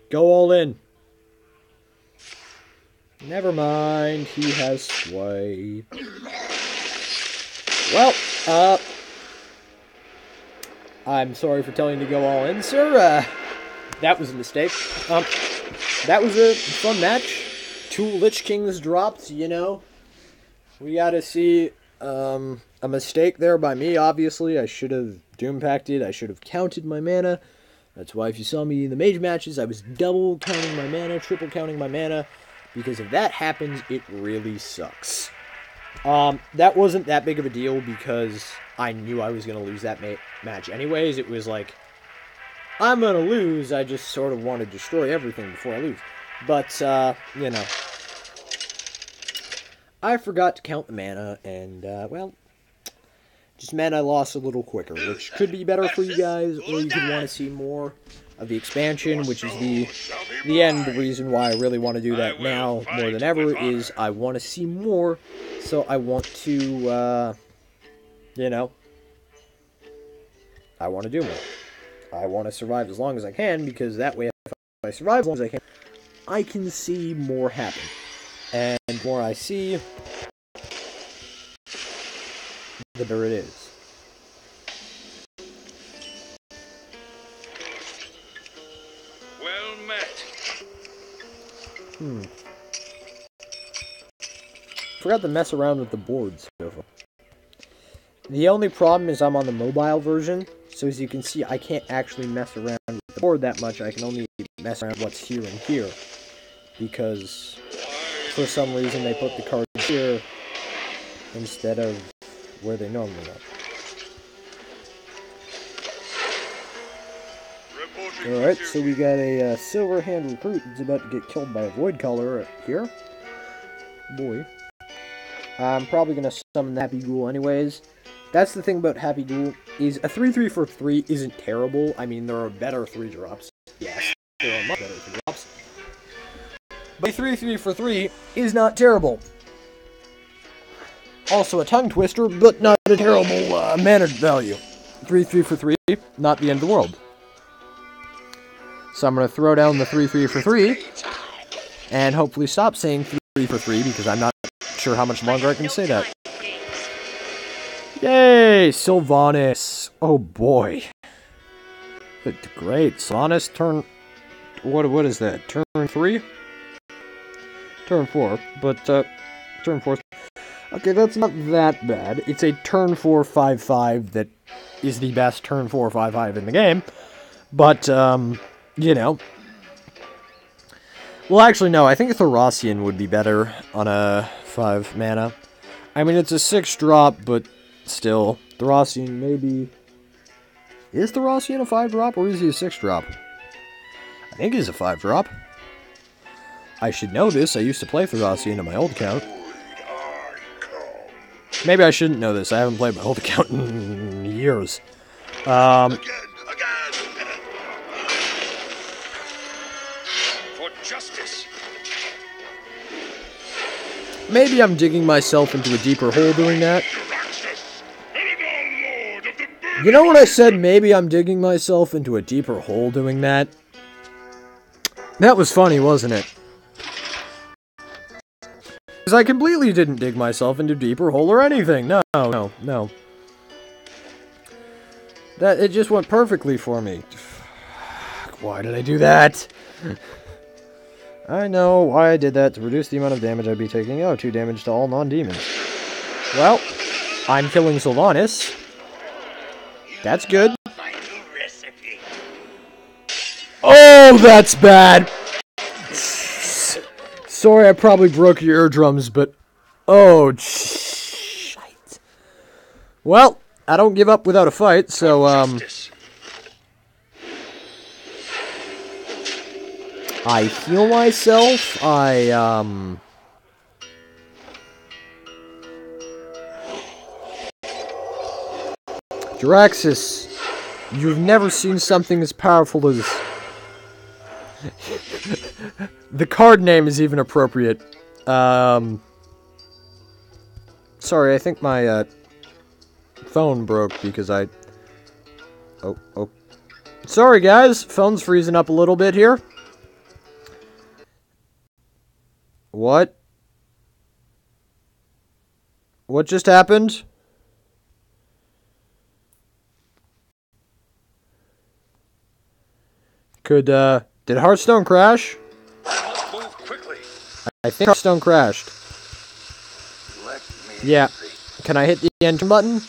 Go all in. Never mind, he has sway. Well, I'm sorry for telling you to go all in, sir. That was a mistake. That was a fun match. 2 Lich Kings dropped, you know. We gotta see, a mistake there by me, obviously. I should have Doom-Pacted. I should have counted my mana. That's why if you saw me in the mage matches, I was double counting my mana, triple counting my mana. Because if that happens, it really sucks. That wasn't that big of a deal because I knew I was going to lose that match anyways. It was like, I'm going to lose. I just sort of want to destroy everything before I lose. But, you know. I forgot to count the mana, and, well, just meant I lost a little quicker, which could be better for you guys, or you could want to see more of the expansion, which is the end reason why I really want to do that now more than ever, is I want to see more, so I want to, you know, I want to do more. I want to survive as long as I can, because that way, if I survive as long as I can see more happen. And the more I see, the better it is. Well met. Forgot to mess around with the boards. The only problem is I'm on the mobile version, so as you can see, I can't actually mess around with the board that much. I can only mess around with what's here and here, because for some reason they put the cards here instead of where they normally are. Alright, so we got a silver hand recruit that's about to get killed by a void color here. Boy. I'm probably going to summon the Happy Ghoul anyways. That's the thing about Happy Ghoul, is a 3/3 for 3 isn't terrible. I mean, there are better 3-drops. Yes, there are much better 3-drops. But 3/3 for 3 is not terrible. Also a tongue twister, but not a terrible mana value. 3/3 for 3, not the end of the world. So I'm going to throw down the 3/3 for 3, and hopefully stop saying 3 for 3, because I'm not sure how much longer I can say that. Yay! Sylvanas! Oh boy. Great. Sylvanas turn... What is that? Turn 3? Turn 4. But, turn 4. Okay, that's not that bad. It's a turn 4 5/5 that is the best turn 4 5/5 in the game. But, you know. Well, actually, no. I think Thorasian would be better on a 5 mana. I mean, it's a 6-drop, but still. Thorasian maybe... Is Thorasian a 5-drop, or is he a 6-drop? I think he's a 5-drop. I should know this. I used to play Thorasian on my old account. Maybe I shouldn't know this. I haven't played my old account in years. For justice. Maybe I'm digging myself into a deeper hole doing that. You know what I said? Maybe I'm digging myself into a deeper hole doing that. That was funny, wasn't it? Because I completely didn't dig myself into a deeper hole or anything. No. It just went perfectly for me. Why did I do that? I know why I did that, to reduce the amount of damage I'd be taking. Oh, 2 damage to all non-demons. Well, I'm killing Sylvanas. That's good. Oh, that's bad! Sorry, I probably broke your eardrums, but... Oh, shite. Well, I don't give up without a fight, so, I heal myself, Jiraxis, you've never seen something as powerful as... The card name is even appropriate. Sorry, I think my, phone broke because I... Oh. Sorry, guys. Phone's freezing up a little bit here. What? What just happened? Did Hearthstone crash? Move quickly. I think Hearthstone crashed. Let me Yeah. see. Can I hit the enter button?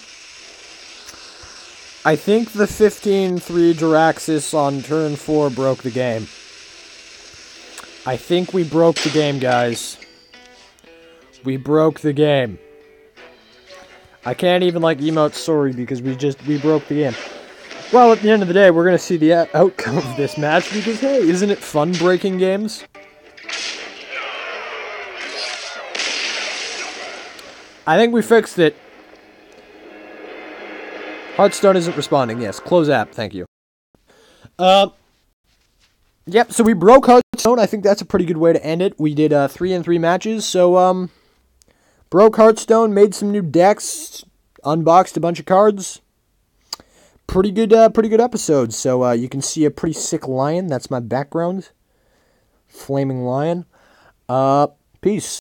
I think the 15-3 Jiraxis on turn 4 broke the game. I think we broke the game, guys. We broke the game. I can't even, like, emote sorry because we broke the game. Well, at the end of the day, we're going to see the outcome of this match because, hey, isn't it fun breaking games? I think we fixed it. Hearthstone isn't responding. Yes, close app. Thank you. Yep, so we broke Hearthstone. I think that's a pretty good way to end it. We did 3-3 matches, so broke Hearthstone, made some new decks, unboxed a bunch of cards. Pretty good episode. So you can see a pretty sick lion. That's my background. Flaming lion. Peace.